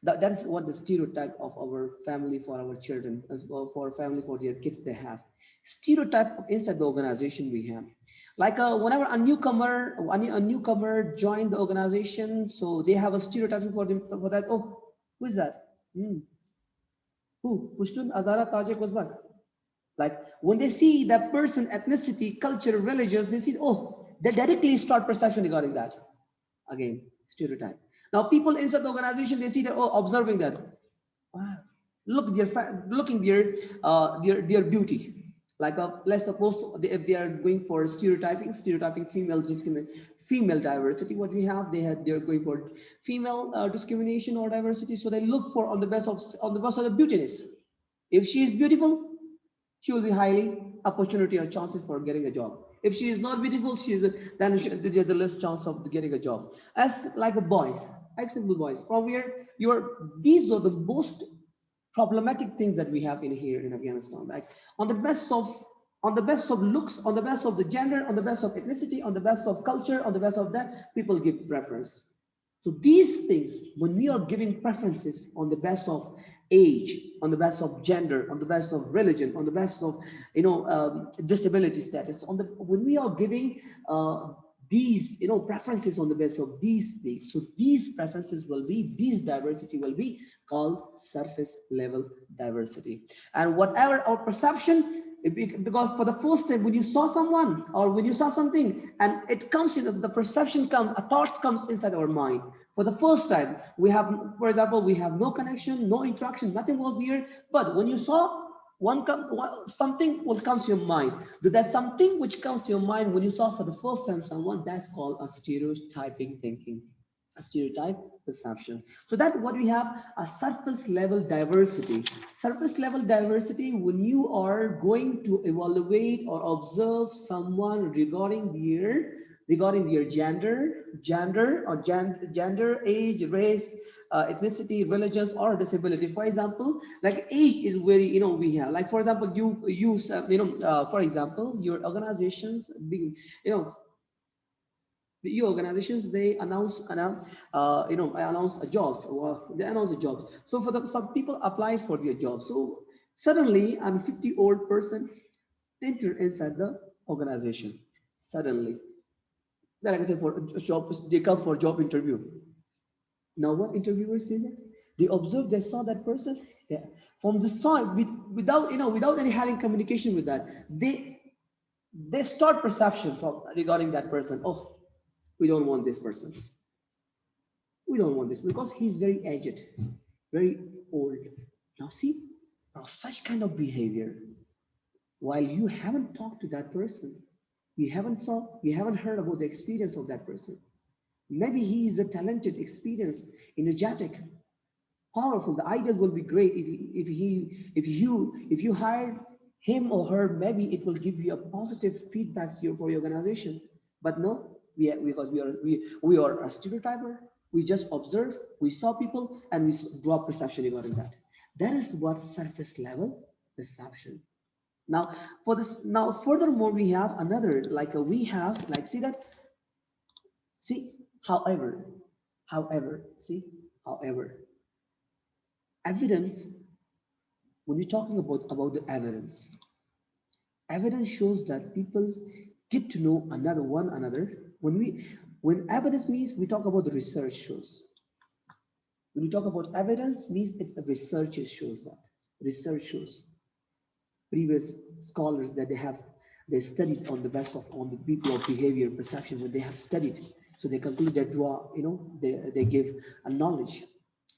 That is what the stereotype of our family for our children, for family for their kids they have. Stereotype inside the organization we have. Like whenever a newcomer joined the organization, so they have a stereotype for them for that. Oh, who is that? Hmm. Who? Pushtun, Azara, Tajik, Uzbek. Like when they see that person, ethnicity, culture, religious, they see, oh, they directly start perception regarding that. Again, stereotype. Now people inside the organization, they see that, oh, observing that, wow, looking their beauty. Like let's suppose if they are going for stereotyping female diversity. What we have, they're going for female discrimination or diversity. So they look for on the best of the beautiness. If she is beautiful, she will be highly opportunity or chances for getting a job. If she is not beautiful, there's a less chance of getting a job. As like a boys, example boys, from where these are the most problematic things that we have in here in Afghanistan. Like on the best of looks, on the best of the gender, on the best of ethnicity, on the best of culture, on the best of that, people give preference. So these things, when we are giving preferences on the best of age, on the best of gender, on the best of religion, on the best of disability status, when we are giving these preferences on the base of these things, so these diversity will be called surface level diversity. And whatever our perception, because for the first time when you saw someone or when you saw something and it comes in, the perception comes, a thought comes inside our mind. For the first time, we have, for example, we have no connection, no interaction, nothing was there, but when you saw something will come to your mind. That something which comes to your mind when you saw for the first time someone, that's called a stereotyping thinking, a stereotype perception. So that what we have, a surface level diversity. Surface level diversity, when you are going to evaluate or observe someone regarding their gender, age, race, ethnicity, religious, or disability. For example, like age is very, we have, like, for example, you use, for example, your organizations, your organizations, they announce jobs, or they announce the jobs. So some people apply for their jobs. So suddenly, a 50-old person enter inside the organization. Suddenly, like I said, for a job, they come for job interview. Now, what interviewers say that they observe, they saw that person, yeah, from the side, without any having communication with that, they start perception from regarding that person. Oh, we don't want this person. We don't want this because he's very aged, very old. Now, see, now such kind of behavior, while you haven't talked to that person, you haven't heard about the experience of that person. Maybe he is a talented, experienced, energetic, powerful. The idea will be great if you hire him or her. Maybe it will give you a positive feedback for your organization. But no, because we are a stereotyper. We just observe, we saw people, and we draw perception regarding that. That is what surface level perception. Now, furthermore, we have another, we have, see that, see, however, evidence, when we're talking about the evidence shows that people get to know one another. When evidence means, we talk about the research shows. When you talk about evidence, means it's the research shows that. Research shows. Previous scholars that they studied on the people of behavior perception, when they have studied, so they conclude, they draw, they give a knowledge.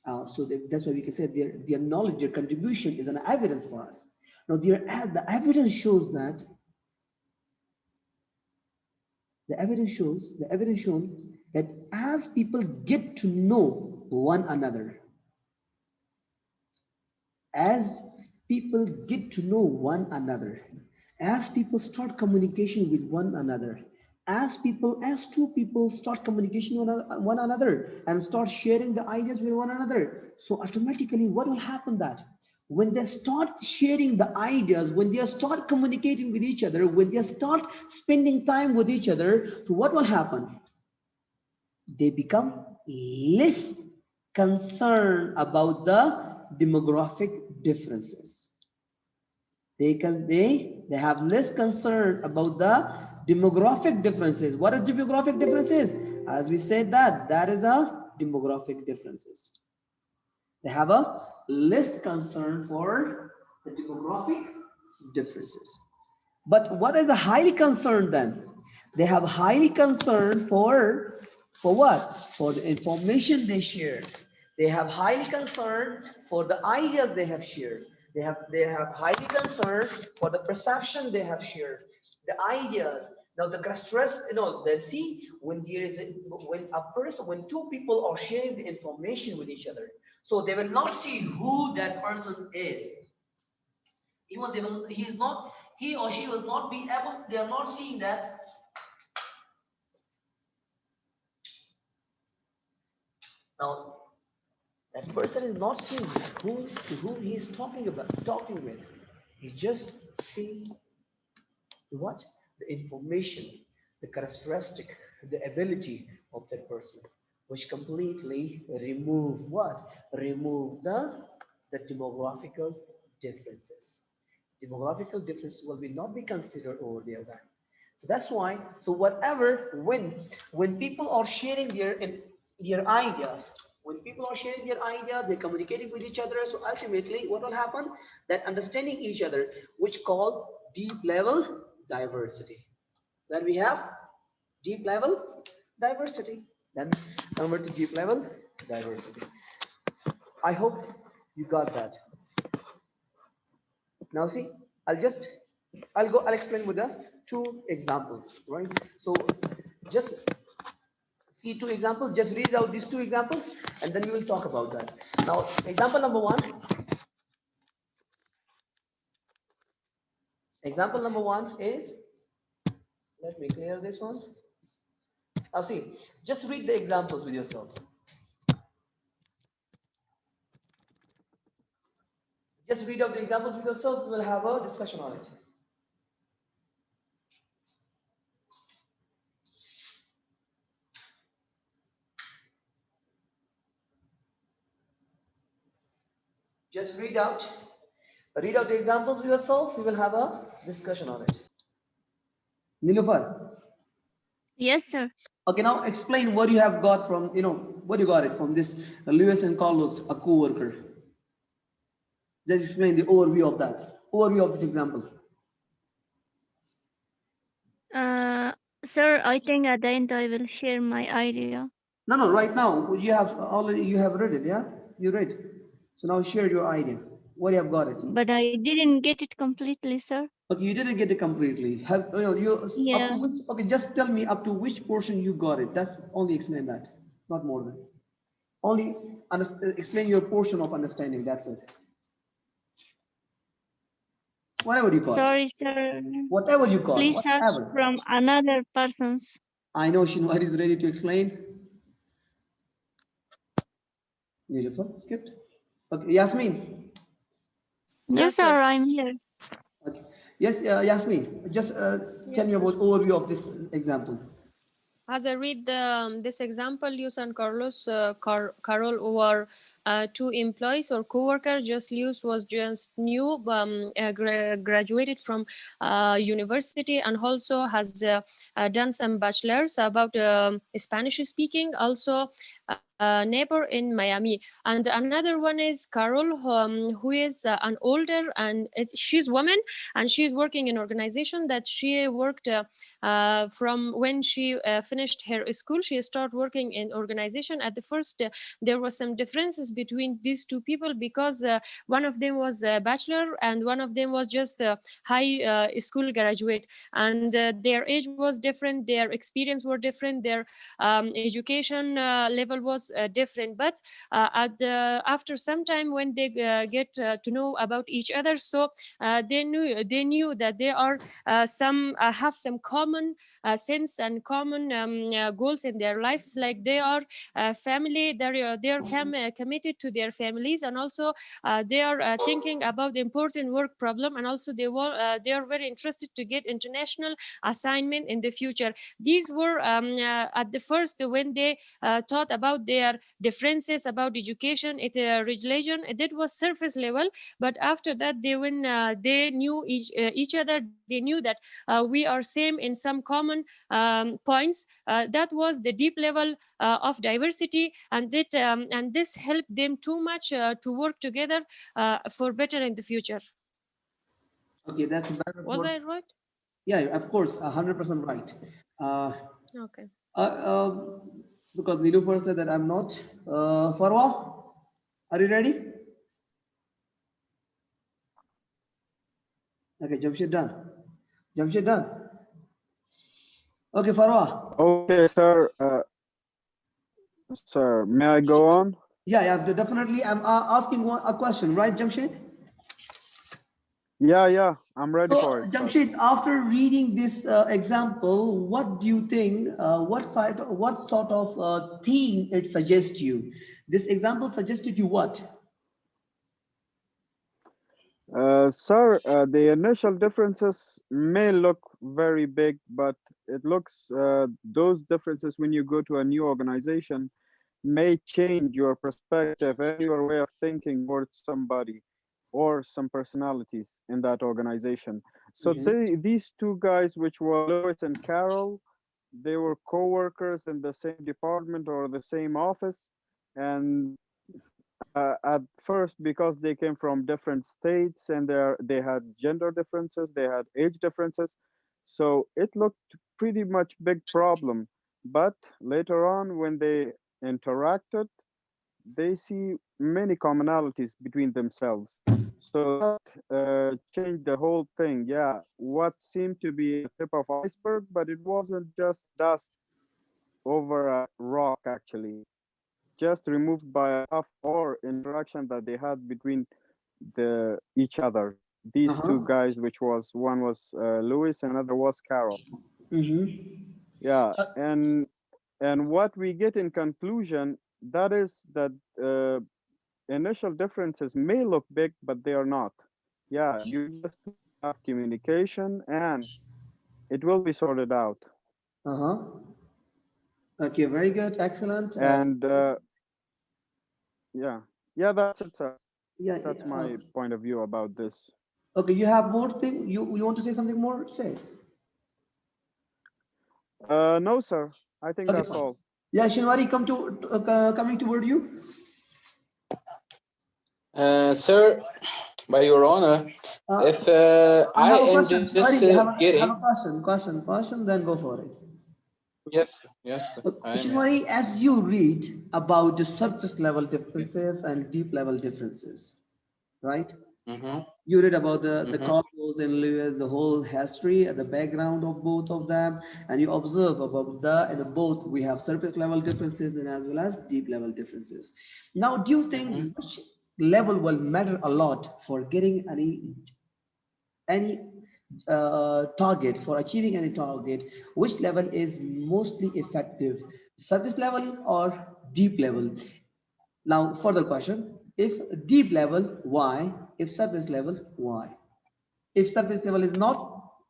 That's why we can say their knowledge, their contribution is an evidence for us. Now, the evidence shows that the evidence shown that as people get to know one another, as people get to know one another, as people start communication with one another, as two people start communication with one another and start sharing the ideas with one another, so automatically what will happen that when they start sharing the ideas, when they start communicating with each other, when they start spending time with each other, so what will happen? They become less concerned about the demographic differences. They have less concern about the demographic differences. What are demographic differences? As we said, that is a demographic differences. They have a less concern for the demographic differences. But what is the highly concerned then? They have highly concern for what? For the information they share. They have highly concern for the ideas they have shared. They have highly concern for the perception they have shared. The ideas. Now the stress, then see when there is when two people are sharing the information with each other, so they will not see who that person is. Even he or she will not be able, they are not seeing that. Now, that person is not seeing whom he is talking with. He just seeing what? The information, the characteristic, the ability of that person, which completely remove what? Remove the demographical differences. Demographical differences will not be considered over there then. So that's why, so whatever, when people are sharing their ideas, when people are sharing their ideas, they're communicating with each other, so ultimately what will happen? That understanding each other, which called deep level diversity. Then we have deep level diversity. Then convert to deep level diversity. I hope you got that. Now see, I'll explain with the two examples, right? So just see two examples, just read out these two examples and then we will talk about that. Now, example number one. Example number one is, let me clear this one. Now see, just read the examples with yourself. Just read out the examples with yourself, we will have a discussion on it. Just read out the examples with yourself, we will have a discussion on it. Nilufar. Yes, sir. Okay, now explain what you have got from, what you got it from this Lewis and Carlos, a co-worker. Just explain the overview of that, overview of this example. Sir, I think at the end I will share my idea. No, right now you have read it, yeah? You read. So now share your idea. What you have got it. But I didn't get it completely, sir. Okay, you didn't get it completely. Have Yeah. up to which, okay, just tell me up to which portion you got it. That's only explain that, not more than. Only explain your portion of understanding. That's it. Whatever you got. Sorry, sir. Whatever you got. Please ask Whatever. from another person's. I know Shinwar is ready to explain. Nilufar skipped. Okay, Yasmin. Yes, sir, I'm here. Okay. Yes, Yasmin. Just tell me about overview of this example. As I read this example, Luz and Carlos, Carol were two employees or co-workers. Just Luz was just new, graduated from university, and also has done some bachelors about Spanish speaking. Also, neighbor in Miami. And another one is Carol, who is an older, and she's woman, and she's working in organization that she worked from when she finished her school. She started working in organization. At the first, there was some differences between these two people, because one of them was a bachelor and one of them was just a high school graduate, and their age was different, their experience were different, their education level was different. But after some time, when they get to know about each other, so they knew that they are some have some common sense and common goals in their lives, like they are family, they are committed to their families, and also they are thinking about the important work problem, and also they are very interested to get international assignment in the future. These were at the first, when they thought about their differences about education, religion, that was surface level. But after that, when they knew each other, they knew that we are same in some common points. That was the deep level of diversity, and this helped them too much to work together for better in the future. Okay, that's better Was for. I right? Yeah, of course, 100% right. Uh, Okay. uh, uh, because Niloufar said that I'm not. Farwa, are you ready? Okay, Jamshid done. Jamshid done. Okay, Farwa. Okay, sir. Sir, may I go on? Yeah, yeah, definitely. I'm asking a question, right, Jamshid? Yeah, I'm ready So, for it, sir. Jamshid, after reading this example, what do you think? What sort of theme it suggests you? This example suggested you what? Sir, the initial differences may look very big, but it looks those differences when you go to a new organization may change your perspective and your way of thinking towards somebody or some personalities in that organization. So these two guys, which were Lewis and Carol, they were co-workers in the same department or the same office, and at first, because they came from different states and they had gender differences, they had age differences, so it looked pretty much big problem. But later on, when they interacted, they see many commonalities between themselves. So that changed the whole thing. Yeah, what seemed to be a tip of iceberg, but it wasn't just dust over a rock actually, just removed by enough or interaction that they had between each other. These two Uh-huh. guys, which was one was Lewis, another was Carol. Mm-hmm. Yeah, and what we get in conclusion, that is that initial differences may look big, but they are not. Yeah, you just have communication, and it will be sorted out. Uh-huh. Okay, very good, excellent. And yeah, yeah, that's it, sir. Yeah, That's yeah. my point of view about this. Okay, you have more thing? You want to say something more? Say it. No, sir. I think Okay, that's fine. all. Yeah, Shinwari, coming toward you. Sir, by your honor, if I I have a am question. just Shinwari, have getting, a question, then go for it. yes, sir, I am. Shimari, as you read about the surface level differences and deep level differences, right? Mm-hmm, You read about the mm-hmm, Carlos and Lewis, the whole history and the background of both of them, and you observe about in the both we have surface level differences and as well as deep level differences. Now, do you mm-hmm. think which level will matter a lot for getting any target, for achieving any target, which level is mostly effective, surface level or deep level? Now, further question, if deep level, why? If surface level, why? If surface level is not,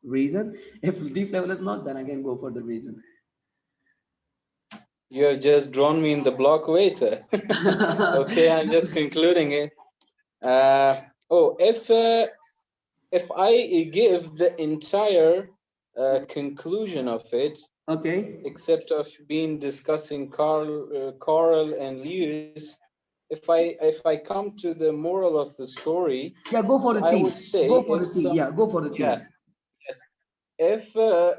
reason. If deep level is not, then again go for the reason. You have just drawn me in the block way, sir. Okay, I'm just concluding it. Oh, if I give the entire conclusion of it, Okay. except of being discussing Carl and Lewis, if I come to the moral of the story, Yeah, go for so the I theme. would say Go for if the theme. Yeah, go for the yeah, theme. yes, if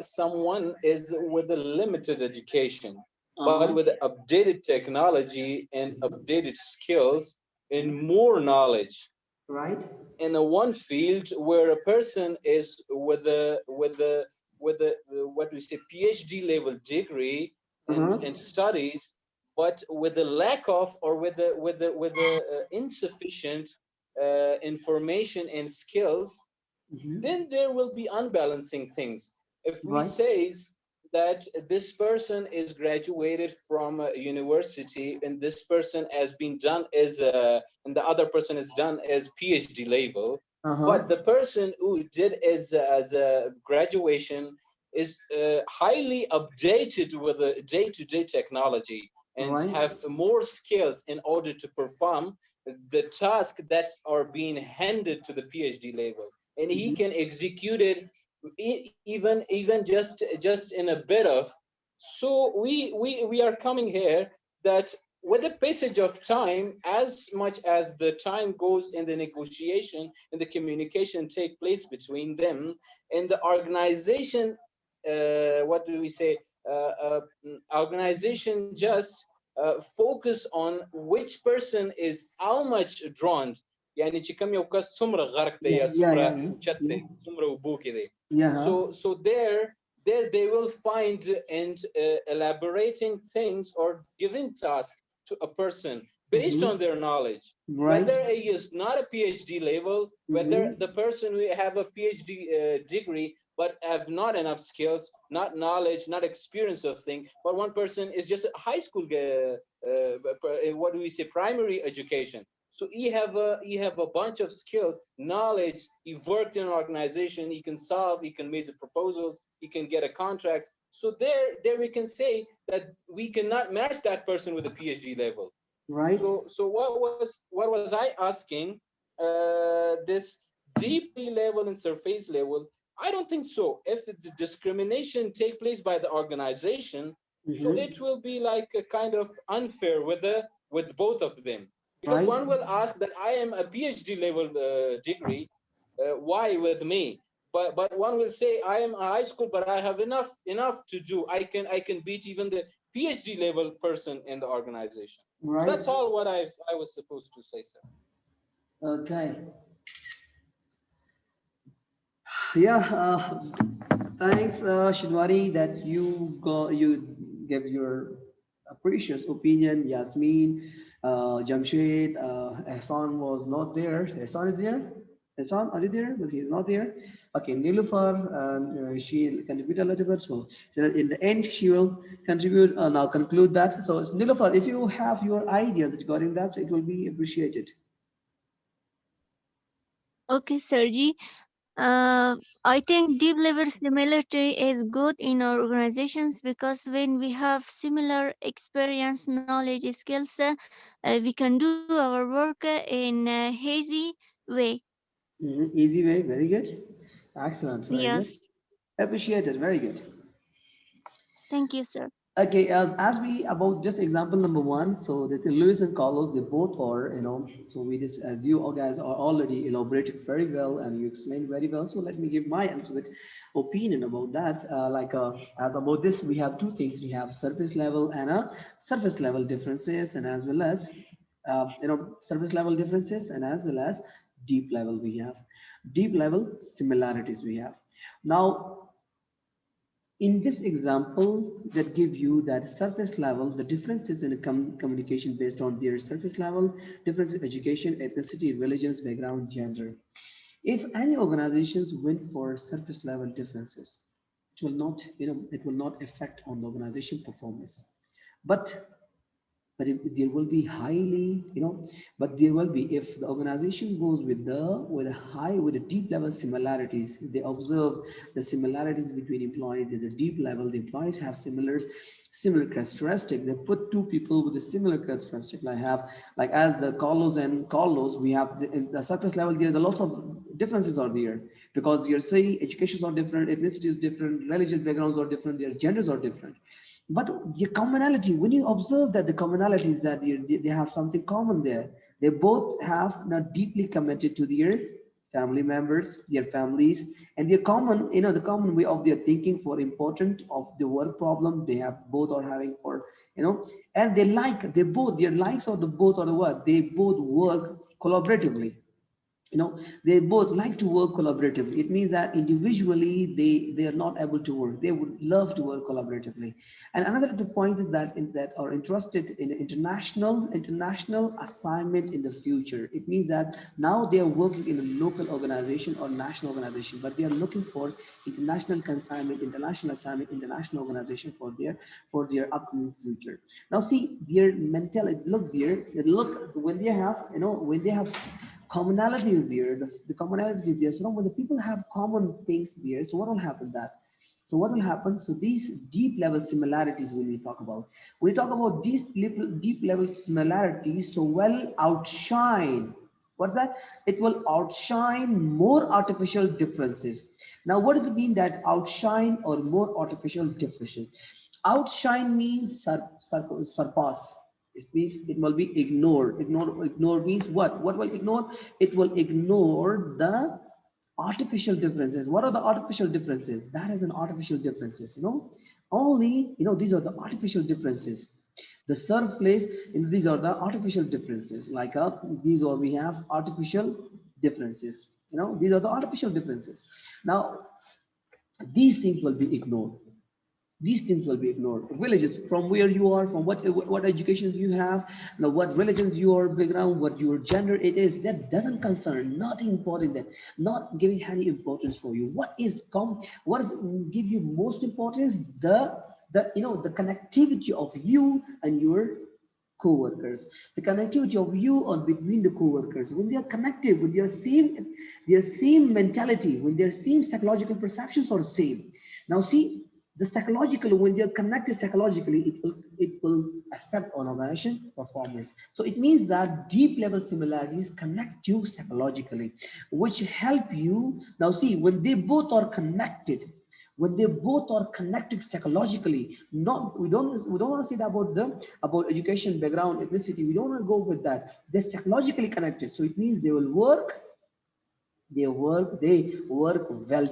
someone is with a limited education, but Uh-huh. with updated technology and updated skills, in more knowledge Right. in a one field where a person is with a what we say PhD level degree Uh-huh. and studies, but with a lack of or with the insufficient information and skills, Hmm. then there will be unbalancing things. If we Right. says that this person is graduated from a university and this person has been done as and the other person is done as PhD level, Uh-huh. but the person who did as a graduation is highly updated with the day-to-day technology and Right. have more skills in order to perform the task that are being handed to the PhD level, and he Hmm. can execute it even just in a bit of. So we are coming here that with the passage of time, as much as the time goes in the negotiation and the communication take place between them and the organization, what do we say, organization just focus on which person is how much drawn. يعني شي كم يوكاس سمرة غرق Yeah, دي yeah, سمرة yeah, yeah, yeah, وشتى سمرة وبوكي دي. yeah. Huh? So there they will find and elaborating things or giving task to a person based on Mm-hmm. their knowledge, Right. whether he is not a PhD level, whether the Mm-hmm. person will have a PhD degree but have not enough skills, not knowledge, not experience of things, but one person is just a high school what do we say, primary education. So he have a bunch of skills, knowledge. He worked in an organization. He can solve. He can make the proposals. He can get a contract. So there we can say that we cannot match that person with a PhD level. Right. So what was I asking? This deeply level and surface level. I don't think so. If the discrimination take place by the organization, so Mm-hmm. it will be like a kind of unfair with both of them, because Right. one will ask that I am a PhD level degree, why with me? But one will say I am a high school, but I have enough to do. I can beat even the PhD level person in the organization. So Right. that's all what I was supposed to say, sir. Okay. Yeah. Thanks, Shinwari, that you gave your precious opinion. Yasmin, Jamshid, Ehsan was not there. Ehsan is there. Ehsan, are you there? But he's not there. Okay, Nilufar, she contributed a little bit. So in the end, she will contribute. Now conclude that. So Nilufar, if you have your ideas regarding that, so it will be appreciated. Okay, Sergi. I think deep level similarity is good in our organizations because when we have similar experience, knowledge, skills, we can do our work in a easy way. Mhm. Easy way, very good. Excellent, very good. Yes, Appreciated, very good. thank you, sir. Okay, as we about just example number one, so that Lewis and Carlos, they both are, so we just as you all guys are already elaborated very well and you explained very well. So let me give my answer with opinion about that. As about this, we have two things. We have surface level and a surface level differences, and as well as surface level differences, and as well as deep level we have deep level similarities we have. Now in this example that give you that surface level, the differences in communication based on their surface level, difference in education, ethnicity, religions, background, gender. If any organizations went for surface level differences, it will not, it will not affect on the organization performance. But there will be highly, but there will be, if the organization goes with a high, with a deep level similarities, they observe the similarities between employees. There's a deep level, the employees have similar characteristic. They put two people with a similar characteristic. I have, like as the Carlos, we have in the surface level, there's a lot of differences are there, because you're saying educations are different, ethnicity is different, religious backgrounds are different, their genders are different. But the commonality, when you observe that the commonalities that they have something common there, they both have not deeply committed to their family members, their families, and their common, the common way of their thinking for important of the work problem they have both are having for, and they both, their likes or the both or the what, they both work collaboratively. They both like to work collaboratively. It means that individually they are not able to work, they would love to work collaboratively. And another the point is that that are interested in international assignment in the future. It means that now they are working in a local organization or national organization, but they are looking for international consignment, international assignment, international organization for their upcoming future. Now see their mentality, look there, look when they have, when they have commonality is there, the commonality is there. So now when the people have common things there, so what will happen that? So what will happen? So these deep level similarities when we talk about these deep level similarities, so well outshine. What's that? It will outshine more artificial differences. Now, what does it mean that outshine or more artificial differences? Outshine means surpass. It means it will be ignored. Ignore means what? What will ignore? It will ignore the artificial differences. What are the artificial differences? That is an artificial differences, only, these are the artificial differences. The surface, these are the artificial differences. Like these are, we have artificial differences. These are the artificial differences. Now, these things will be ignored. These things will be ignored. Villages, from where you are, from what education you have, now what religions your background, what your gender it is, that doesn't concern, not important, that not giving any importance for you. What is give you most importance? The connectivity of you and your co-workers, the connectivity of you or between the co-workers, when they are connected with their same mentality, when their same psychological perceptions are same. Now see, the psychological, when they're connected psychologically, it will affect on organization performance. So it means that deep level similarities connect you psychologically, which help you. Now see, when they both are connected psychologically, not we don't want to say that about education background ethnicity, we don't want to go with that. They're psychologically connected, so it means they work well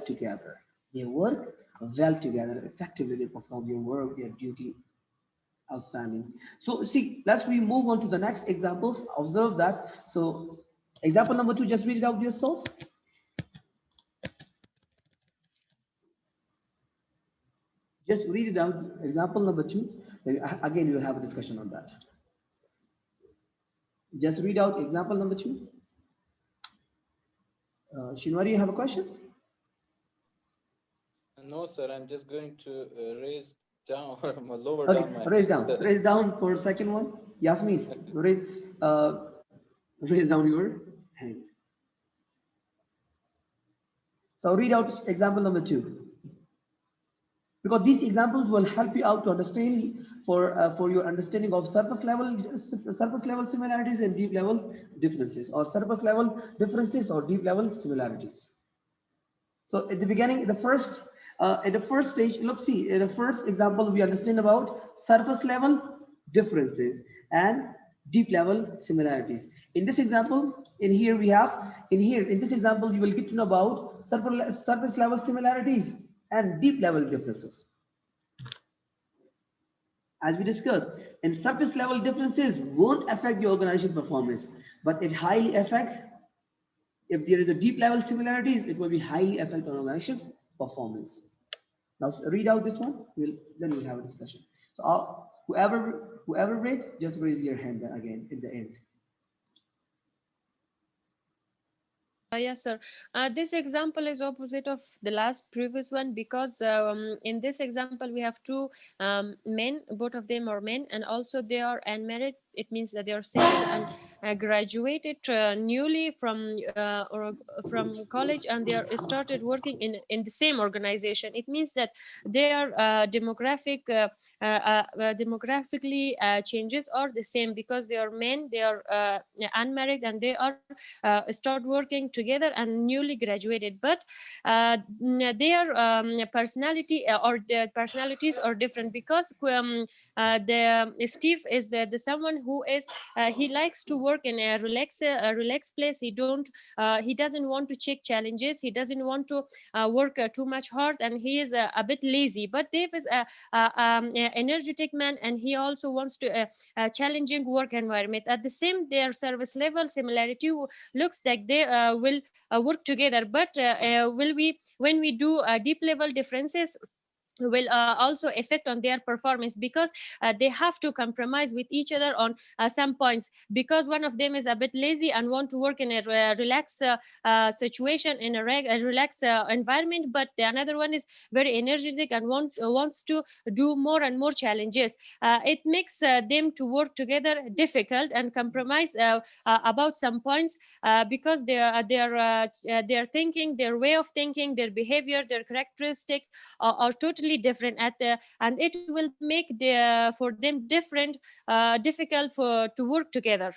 together. They work well together effectively. They perform their work, their duty outstanding. So see, we move on to the next examples. Observe that. So example number 2, just read it out yourself. Just read it out. Example number 2. Again, we'll have a discussion on that. Just read out example number 2. Shinwari, you have a question? No, sir. I'm just going to raise down or lower Okay, down my raise hand, down. sir. Raise down for second one. Yasmin, raise down your hand. So read out example number 2, because these examples will help you out to understand for your understanding of surface level similarities and deep level differences, or surface level differences or deep level similarities. So at the beginning, at the first stage, look, see, in the first example, we understand about surface level differences and deep level similarities. In this example, in this example, you will get to know about surface level similarities and deep level differences. As we discussed, and surface level differences won't affect your organization performance, but it highly affect. If there is a deep level similarities, it will be highly affect on organization performance. Now read out this one. Then we'll have a discussion. So whoever read, just raise your hand again in the end. Yes, sir. This example is opposite of the last previous one, because in this example we have two men, both of them are men, and also they are unmarried. It means that they are single and graduated newly from college, and they are started working in the same organization. It means that they are demographically changes are the same, because they are men, they are unmarried, and they are start working together and newly graduated. But their personality or their personalities are different, because the Steve is the someone who is he likes to work in a relaxed place. He doesn't want to check challenges. He doesn't want to work too much hard, and he is a bit lazy. But Dave is a energetic man, and he also wants to a challenging work environment. At the same, their service level similarity looks like they will work together. But will we when we do deep level differences will also affect on their performance, because they have to compromise with each other on some points, because one of them is a bit lazy and want to work in a relaxed situation, in a relaxed environment, but the another one is very energetic and wants to do more and more challenges. It makes them to work together difficult and compromise about some points, because their thinking, their way of thinking, their behavior, their characteristic are totally different and it will make for them difficult to work together.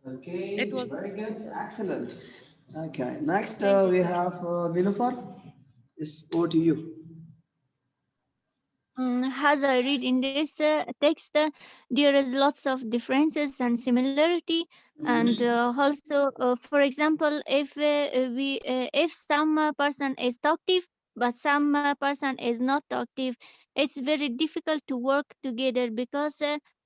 It Okay, was. very good, excellent. Okay, next Thank you, we sir. have Nilufar. It's over to you. As I read in this text, there is lots of differences and similarity, and also, for example, if some person is talkative, but some person is not talkative, it's very difficult to work together because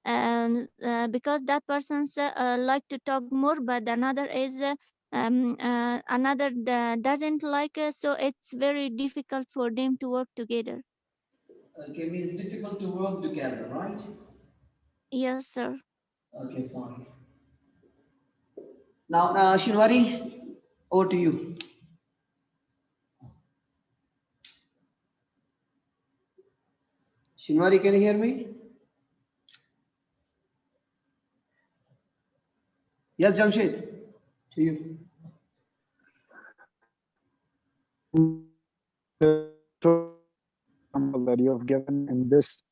that person's like to talk more, but another doesn't like, so it's very difficult for them to work together. Okay, means difficult to work together, right? Yes, sir. Okay, fine. Now, Shinwari, over to you. Shinwari, can you hear me? Yes, Jamshid, to you. Example that you have given in this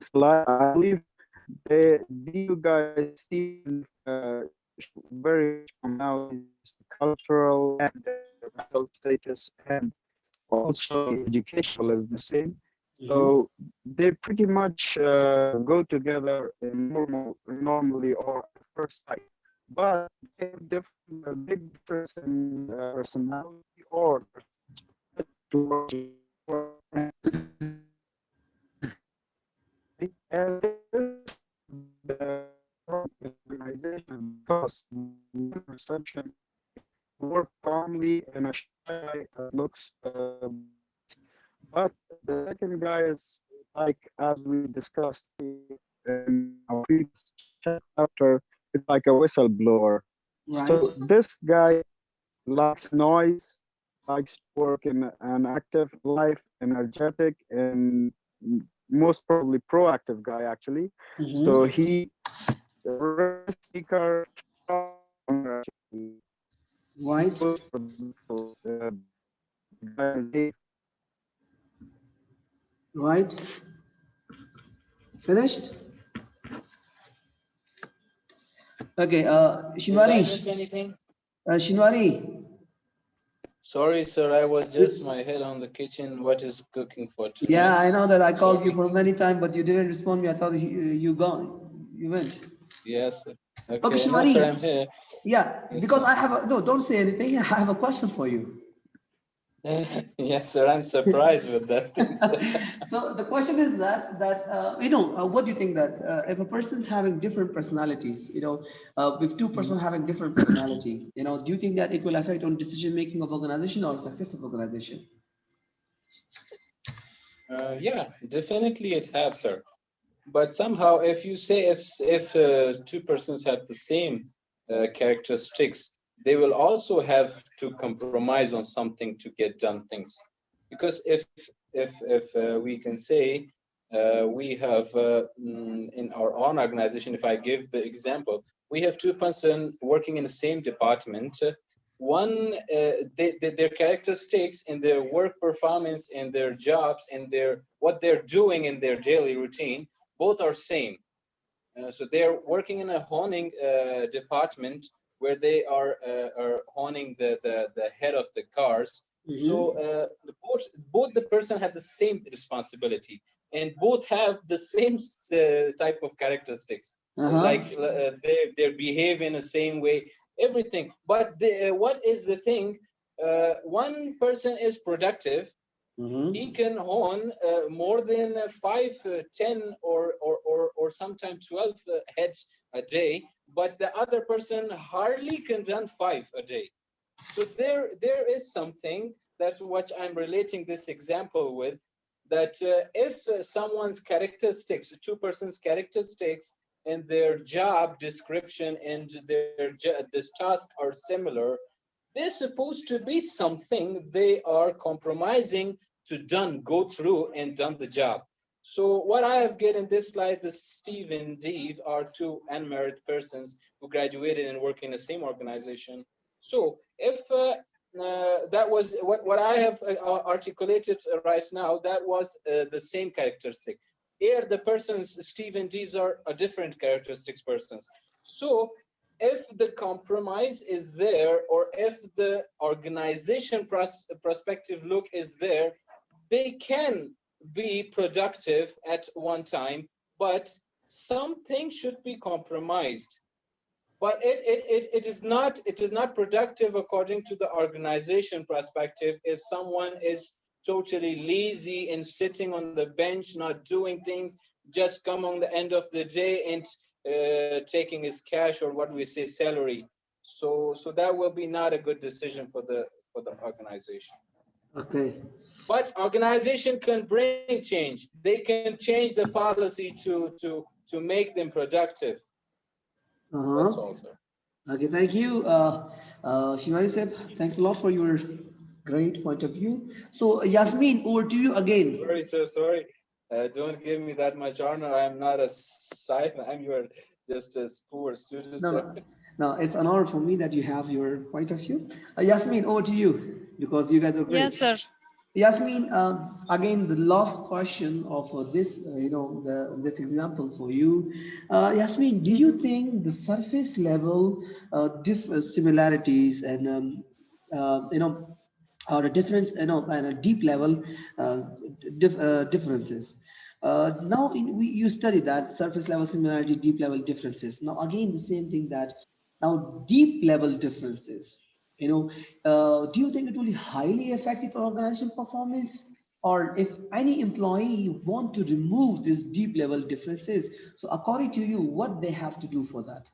slide, I believe you guys see very commonalities, cultural and mental status, and also educational is the same. So they pretty much go together in normally or at first sight, but they have different, big difference in personality or towards and the organization because one perception work calmly and a shy looks but the second guy is like as we discussed in our previous chapter, it's like a whistleblower. Right. So this guy likes noise, likes to work in an active life, energetic, and most probably proactive guy actually. So he rest seeker, Right. most for the guy. Right. Finished? Okay, Did I Shinwari. miss anything? Shinwari. Sorry, sir. I was just my head on the kitchen. What is cooking for Yeah, tonight? I know that I called you Sorry. for many times, but you didn't respond me. I thought you gone. You went. Yes, sir. Okay, Okay. No, sir. Shinwari. I'm here. Yeah, Yes, because sir. I have a, no, don't say anything. I have a question for you. Yes, sir. I'm surprised with that thing, sir. So the question is what do you think that if a person's having different personalities, with two person having different personality, do you think that it will affect on decision making of organization or success of organization? Yeah, definitely it has, sir. But somehow, if you say if two persons have the same characteristics, they will also have to compromise on something to get done things. Because if we can say we have in our own organization, if I give the example, we have two person working in the same department. One, their characteristics in their work performance, in their jobs, in their what they're doing in their daily routine, both are same. So they're working in a honing department where they are honing the head of the cars. So both the person had the same responsibility and both have the same type of characteristics. Uh-huh. they behave in the same way, everything. But what is the thing? One person is productive, he can own more than 5, 10, or sometimes 12 heads a day, but the other person hardly can run 5 a day. So there is something, that's what I'm relating this example with, that if someone's characteristics, two persons characteristics and their job description and this task are similar, they're supposed to be something they are compromising to done, go through and done the job. So what I have get in this slide, the Steve and Dave are two unmarried persons who graduated and work in the same organization. So if that was what I have articulated right now, that was the same characteristic. Here, the persons, Steve and Dave, are a different characteristics persons. So if the compromise is there, or if the organization perspective look is there, they can be productive at one time, but something should be compromised. But it is not productive according to the organization perspective if someone is totally lazy and sitting on the bench not doing things, just come on the end of the day and taking his cash, or what we say, salary. So that will be not a good decision for the organization. Okay. But organization can bring change. They can change the policy to make them productive. That's Uh-huh. all, sir. Okay, thank you. Shivani Seb, thanks a lot for your great point of view. So, Yasmin, over to you again. Sorry, sir. Sorry. Don't give me that much honor. I'm not a side. I'm your just a poor student, No, sir. no, no, it's an honor for me that you have your point of view. Yasmin, over to you because you guys are great. Yes, sir. Yasmin, again, the last question of this, this example for you. Yasmin, do you think the surface level similarities and, or a difference, and a deep level differences? Now, you study that surface level similarity, deep level differences. Now, again, the same thing that now deep level differences. Do you think it will highly affect the organization performance? Or if any employee want to remove these deep level differences, so according to you, what they have to do for that?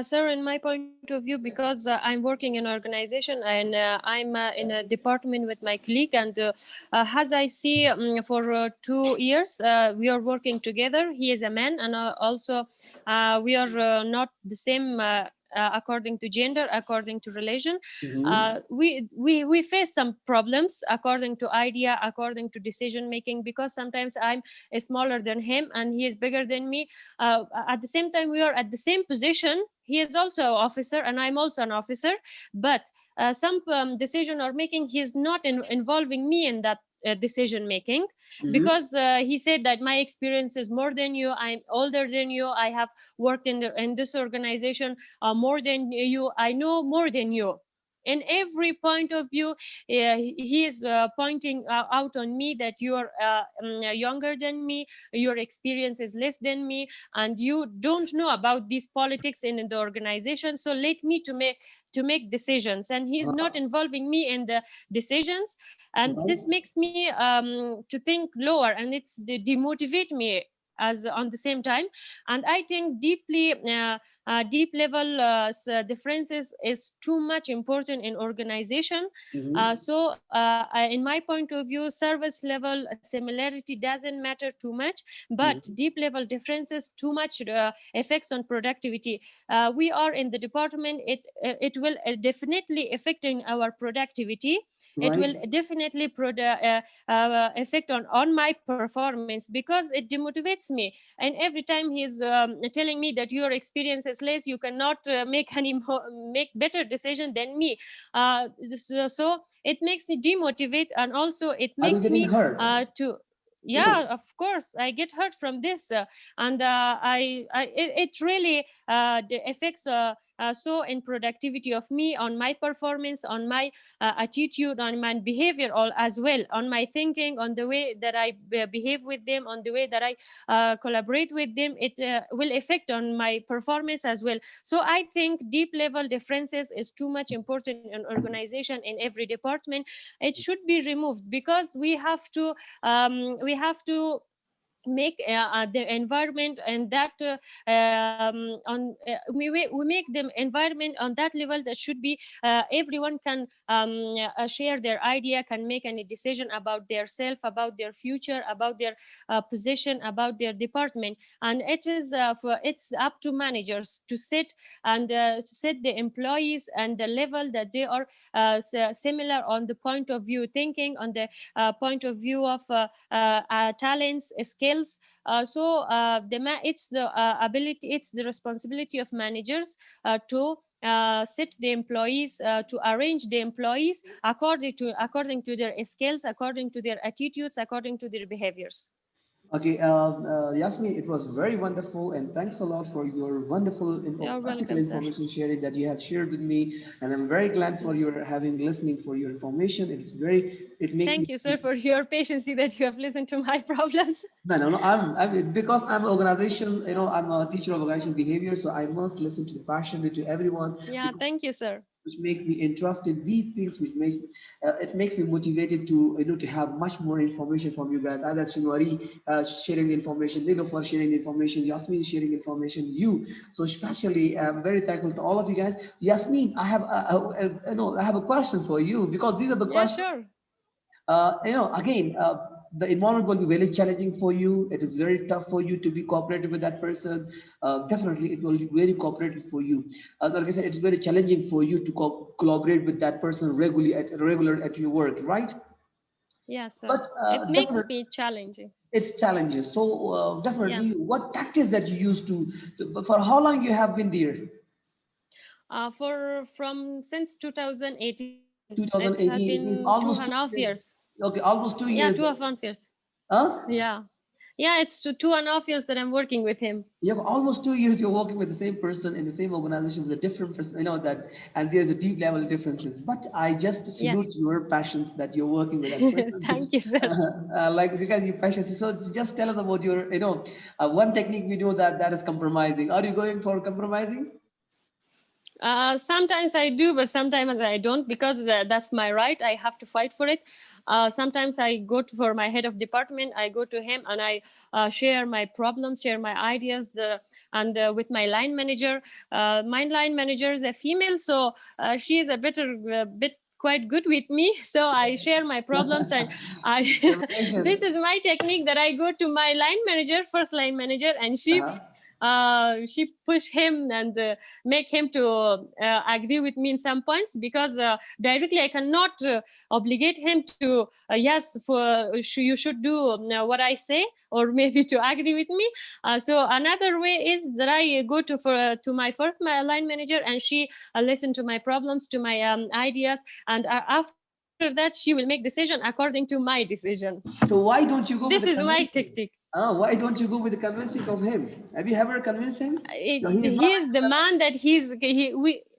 Sir, in my point of view, because I'm working in an organization and I'm in a department with my colleague, and as I see for 2 years, we are working together. He is a man, and also we are not the same. According to gender, according to religion, Mhm. we face some problems according to idea, according to decision making, because sometimes I'm smaller than him and he is bigger than me. At the same time, we are at the same position. He is also an officer and I'm also an officer, but some decision or making, he is not involving me in that decision making, Mhm. because he said that my experience is more than you, I'm older than you, I have worked in this organization more than you, I know more than you. In every point of view, he is pointing out on me that you are younger than me, your experience is less than me, and you don't know about these politics in the organization, so let me to make decisions, and he is not involving me in the decisions, and Right. this makes me to think lower, and it's demotivate me as on the same time. And I think deep level differences is too much important in organization. Mhm. In my point of view, service level similarity doesn't matter too much, but Mhm. deep level differences too much effects on productivity. We are in the department, it will definitely affecting our productivity. It will Right. definitely affect on my performance, because it demotivates me. And every time he's telling me that your experience is less, you cannot make better decision than me. So it makes me demotivate, and also it Are you makes getting me hurt? to You know. yeah, of course I get hurt from this, and it really affects so in productivity of me, on my performance, on my attitude, on my behavior, all as well, on my thinking, on the way that I behave with them, on the way that I collaborate with them. It will affect on my performance as well. So I think deep level differences is too much important in organization, in every department. It should be removed, because we have to make the environment and that we make the environment on that level that should be everyone can share their idea, can make any decision about their self, about their future, about their position, about their department. And it's up to managers to set and to set the employees and the level that they are similar on the point of view thinking, on the point of view of talents, skills. It's the ability, it's the responsibility of managers to set the employees, to arrange the employees according to their skills, according to their attitudes, according to their behaviors. Okay, Yasmin, it was very wonderful, and thanks a lot for your wonderful You're practical welcome, sir. information sharing that you have shared with me. And I'm very glad for your having listening for your information. It makes me. Thank you, sir, for your patience that you have listened to my problems. No. Because I'm an organization, I'm a teacher of organizational behavior, so I must listen to the passion to everyone. Yeah, thank you, sir. Which make me interested. These things which make it makes me motivated to to have much more information from you guys. As Shinwari sharing the information, for sharing the information, Yasmin sharing information, you. So especially, I'm very thankful to all of you guys. Yasmin, I have I have a question for you, because these are the Yeah, questions. sure. Again, the environment will be very challenging for you. It is very tough for you to be cooperative with that person. Definitely, it will be very cooperative for you. Like I said, it's very challenging for you to collaborate with that person regular at your work, right? Yeah, sir. But It makes definitely, me challenging. it's challenges. So Yeah. definitely, what tactics that you use for how long you have been there? From since 2018. It has 2018 been means two and a almost half 2 years. years. Okay, almost two Yeah, years. 2.5 years. Huh? Yeah. Yeah, it's 2.5 years that I'm working with him. You have almost 2 years you're working with the same person in the same organization with a different person, that, and there's a deep level differences. But I just Yeah. salute your passions that you're working with that person. Thank you, sir. Like, because your passions. So just tell us about your, one technique we know that is compromising. Are you going for compromising? Sometimes I do, but sometimes I don't, because that's my right. I have to fight for it. Sometimes I go for my head of department. I go to him and I share my problems, share my ideas. And with my line manager, my line manager is a female, so she is a bit quite good with me. So I share my problems, and I this Congratulations. is my technique, that I go to my line manager, first line manager, and Uh-huh. she push him and make him to agree with me in some points, because directly I cannot obligate him to yes, you should do what I say, or maybe to agree with me. So another way is that I go to my line manager, and she listen to my problems, to my ideas, and after that she will make decision according to my decision. So why don't you go This with the is my convincing? tactic. Why don't you go with the convincing of him? Have you ever convinced him? No, he is not. He is the man that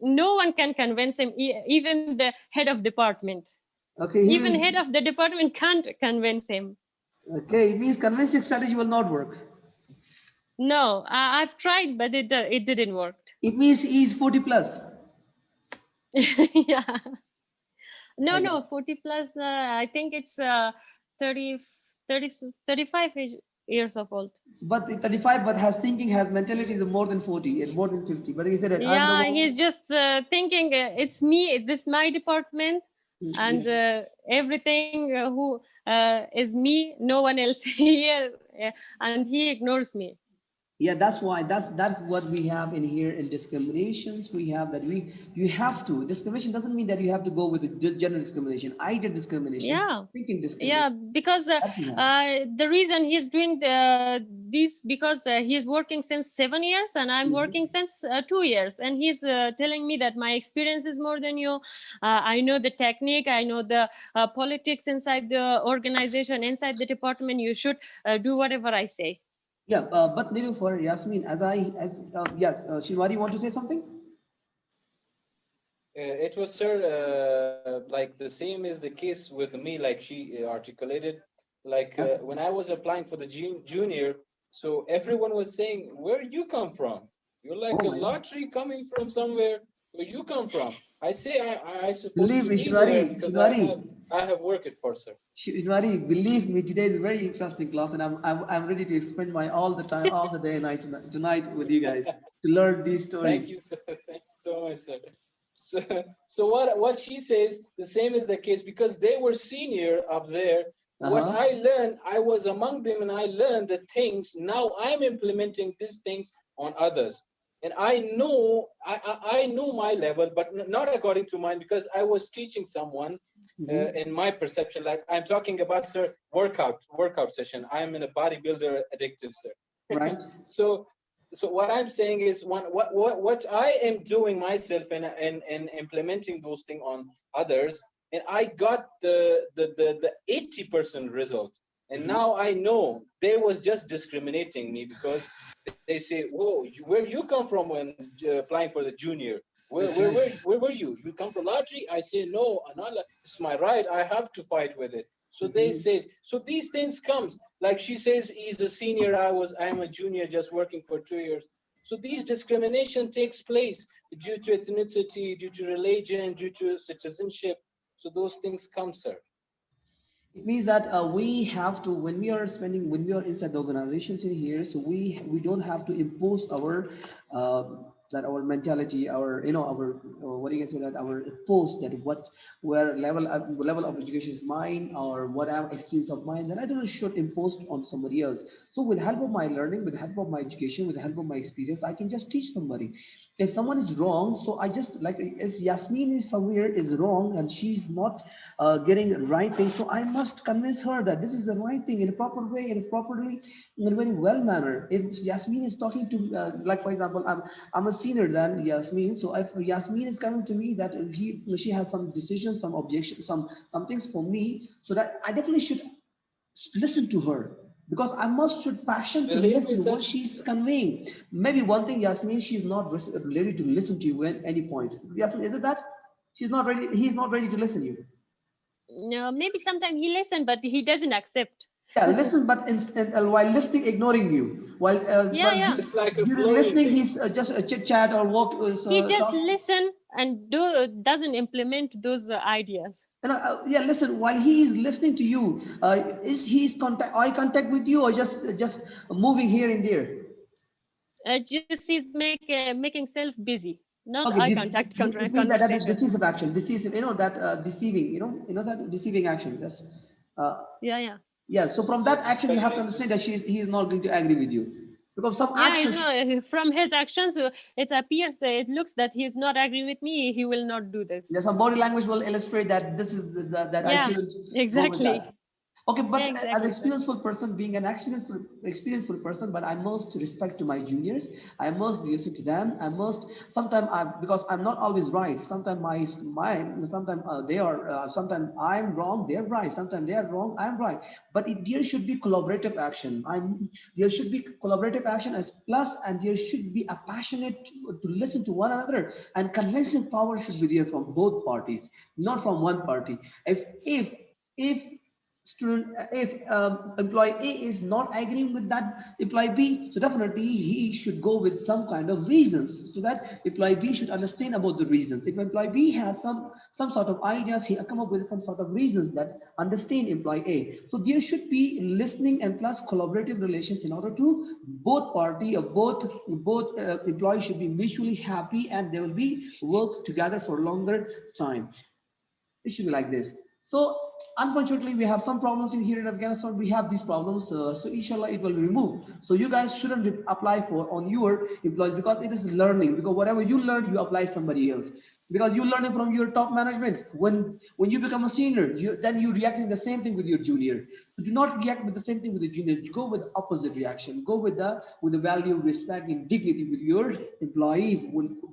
no one can convince him, even the head of department. Okay, he Even is. head of the department can't convince him. Okay, it means convincing strategy will not work. No, I've tried, but it didn't work. It means he's 40 plus. Yeah. No, Okay. 40 plus. I think it's 30, 30, 35 years of old. But 35, but has thinking, has mentality is more than 40 and more than 50. But he said that I'm the Yeah, one. he's just thinking it's me, this is my department, and everything who is me, no one else here, and he ignores me. Yeah, that's why that's what we have in here in discriminations. We have that you have to discrimination doesn't mean that you have to go with the gender discrimination, idea discrimination, Yeah. thinking Yeah, discrimination. because That we have. the reason he's doing this, because he's working since 7 years and I'm Mhm. working since 2 years, and he's telling me that my experience is more than you. I know the technique, I know the politics inside the organization, inside the department. You should do whatever I say. Yeah, but Nilu, for Yasmin, as yes, Shinwari, want to say something? It was, sir, like the same is the case with me, like she articulated. Like Yeah. when I was applying for the junior, so everyone was saying, "Where you come from? You're like Oh a my God. lottery coming from somewhere. Where you come from?" I say, "I supposed Believe to me, be there Shinwari, because Shinwari, I have worked it for, sir." Shinwari, believe me, today is a very interesting class, and I'm ready to spend my all the time, all the day and night tonight with you guys to learn these Thank stories. you, sir. Thank you so much, sir. So, so what she says, the same is the case because they were senior up there. What Uh-huh. I learned, I was among them and I learned the things. Now I'm implementing these things on others. And I know, I know my level, but not according to mine because I was teaching someone Hmm. in my perception. Like I'm talking about, sir, workout session. I'm in a bodybuilder addictive, sir. Right? So what I'm saying is what I am doing myself and implementing those things on others, and I got the 80% result. And Hmm. now I know they was just discriminating me because they say, "Whoa, where you come from when applying for the junior? Okay. Where were you? You come from lottery?" I say, "No, I'm not. It's my right. I have to fight with it." So they Hmm. say, so these things comes. Like she says, he's a senior. I'm a junior, just working for 2 years. So these discrimination takes place due to ethnicity, due to religion, due to citizenship. So those things come, sir. It means that we have to, when we are spending, when we are inside the organizations in here, so we don't have to impose our uh, that our mentality, our our what do you can say, that our post, that what where level of education is mine, or what experience of mine, that I don't should impose on somebody else. So with help of my learning, with help of my education, with the help of my experience, I can just teach somebody. If someone is wrong, so I just, like, if Yasmin is somewhere is wrong and she's not getting right thing, so I must convince her that this is the right thing in a proper way, in a properly, in a very well manner. If Yasmin is talking to like for example, I'm a senior than Yasmin, so if Yasmin is coming to me that she has some decisions, some objections, some things for me, so that I definitely should listen to her, because I must should passion to Believe me, listen sir. what she's conveying. Maybe one thing, Yasmin, she's not ready to listen to you at any point. Yasmin, is it that she's not ready? He's not ready to listen to you. No, maybe sometimes he listen, but he doesn't accept. Yeah, listen, but while listening, ignoring you. While Yeah, but yeah. It's like a during blowing listening, thing. he's just a chit chat or walk He just talk. listen and doesn't implement those ideas. And yeah, listen. While he is listening to you, is he's eye contact with you, or just moving here and there? Just he's making self busy, not Okay, eye contact it means that that is conversation. decisive action. Decisive, that deceiving. That deceiving action. That's uh, Yeah, yeah. yeah. So from that action, you have to Disfiguring, understand just that he is not going to agree with you, because some Yeah, he's actions. not from his actions. It appears, it looks that he's not agree with me. He will not do this. Yeah, some body language will illustrate that this is that I Yeah, shouldn't go with exactly. that. Okay, Yeah, but as exactly, sir. experienceful person, being an experienceful person, but I must respect to my juniors. I must listen to them. I must sometimes because I'm not always right. Sometimes sometimes they are. Sometimes I'm wrong. They're right. Sometimes they are wrong. I'm right. But there should be collaborative action. There should be collaborative action as plus, and there should be a passionate to listen to one another, and convincing power should be there from both parties, not from one party. If student if employee A is not agreeing with that employee B, so definitely he should go with some kind of reasons, so that employee B should understand about the reasons. If employee B has some sort of ideas, he come up with some sort of reasons that understand employee A. So there should be listening and plus collaborative relations in order to both party or both employees should be mutually happy, and they will be work together for longer time. It should be like this. So unfortunately, we have some problems in here in Afghanistan. We have these problems. So inshallah, it will remove. So you guys shouldn't apply for on your employees, because it is learning. Because whatever you learn, you apply somebody else. Because you learn it from your top management. When you become a senior, then you reacting the same thing with your junior. So do not react with the same thing with the junior. Go with opposite reaction. Go with the value, respect, and dignity with your employees,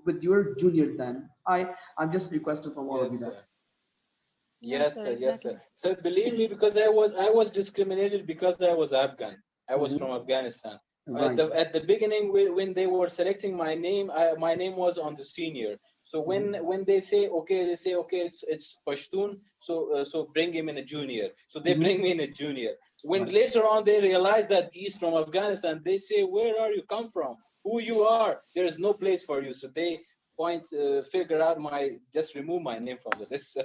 with your junior. Then I'm just requesting from all of you yes, that. sir. Yes, Yes, sir, sir. Yes, sir. exactly. So believe me, because I was discriminated because I was Afghan. I was from Mhm. Afghanistan. At Right. the beginning, when they were selecting my name, my name was on the senior. So when they say okay, it's Pashtun, so bring him in a junior. So they bring me in a junior. When Right. later on they realize that he's from Afghanistan, they say, where are you come from? Who you are? There is no place for you. So they figure out just remove my name from the list.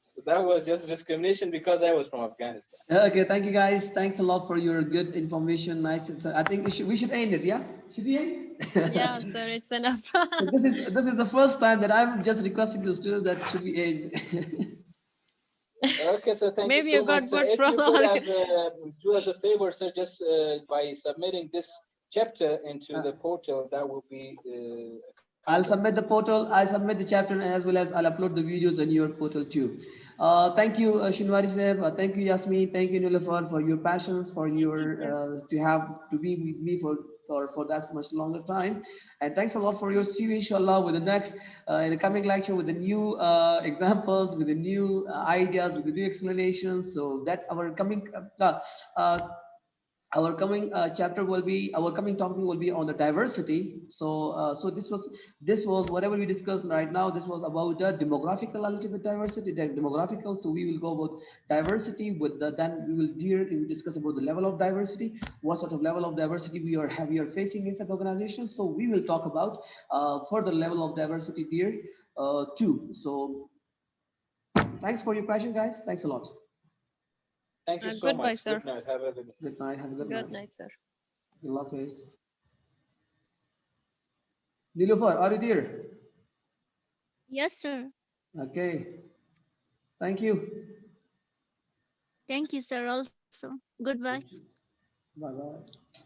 So that was just discrimination because I was from Afghanistan. Okay, thank you guys. Thanks a lot for your good information. Nice. I think we should end it. Yeah, should we end? Yeah, sir, it's enough. So this is the first time that I'm just requesting to students that should we end. Okay, so thank you Maybe you so much, got sir. bored If from you could our. have do us a favor, sir, just by submitting this chapter into the portal, that would be kind I'll of submit the portal. I submit the chapter as well as I'll upload the videos on your portal too. Thank you, Shinwari Seb. Thank you, Yasmin. Thank you, Nilufar, for your passions, for Thank your you, sir. to be with me for that much longer time. And thanks a lot for your see you, inshallah, with the next in the coming lecture with the new examples, with the new ideas, with the new explanations. So that uh, our coming chapter will be our coming topic will be on the diversity. So this was whatever we discussed right now. This was about the demographical, a little bit diversity, the demographical. So we will go about diversity with the, then we will discuss about the level of diversity, what sort of level of diversity we are facing inside the organization. So we will talk about further level of diversity there too. So thanks for your passion, guys. Thanks a lot. thank you so Goodbye, much. sir. Good night. Have a good night. Good night. Have a good Good night. night, sir. Allah Hafiz. Nilufar, are you there? Yes, sir. Okay. Thank you. Thank you, sir. Also, goodbye. Bye bye.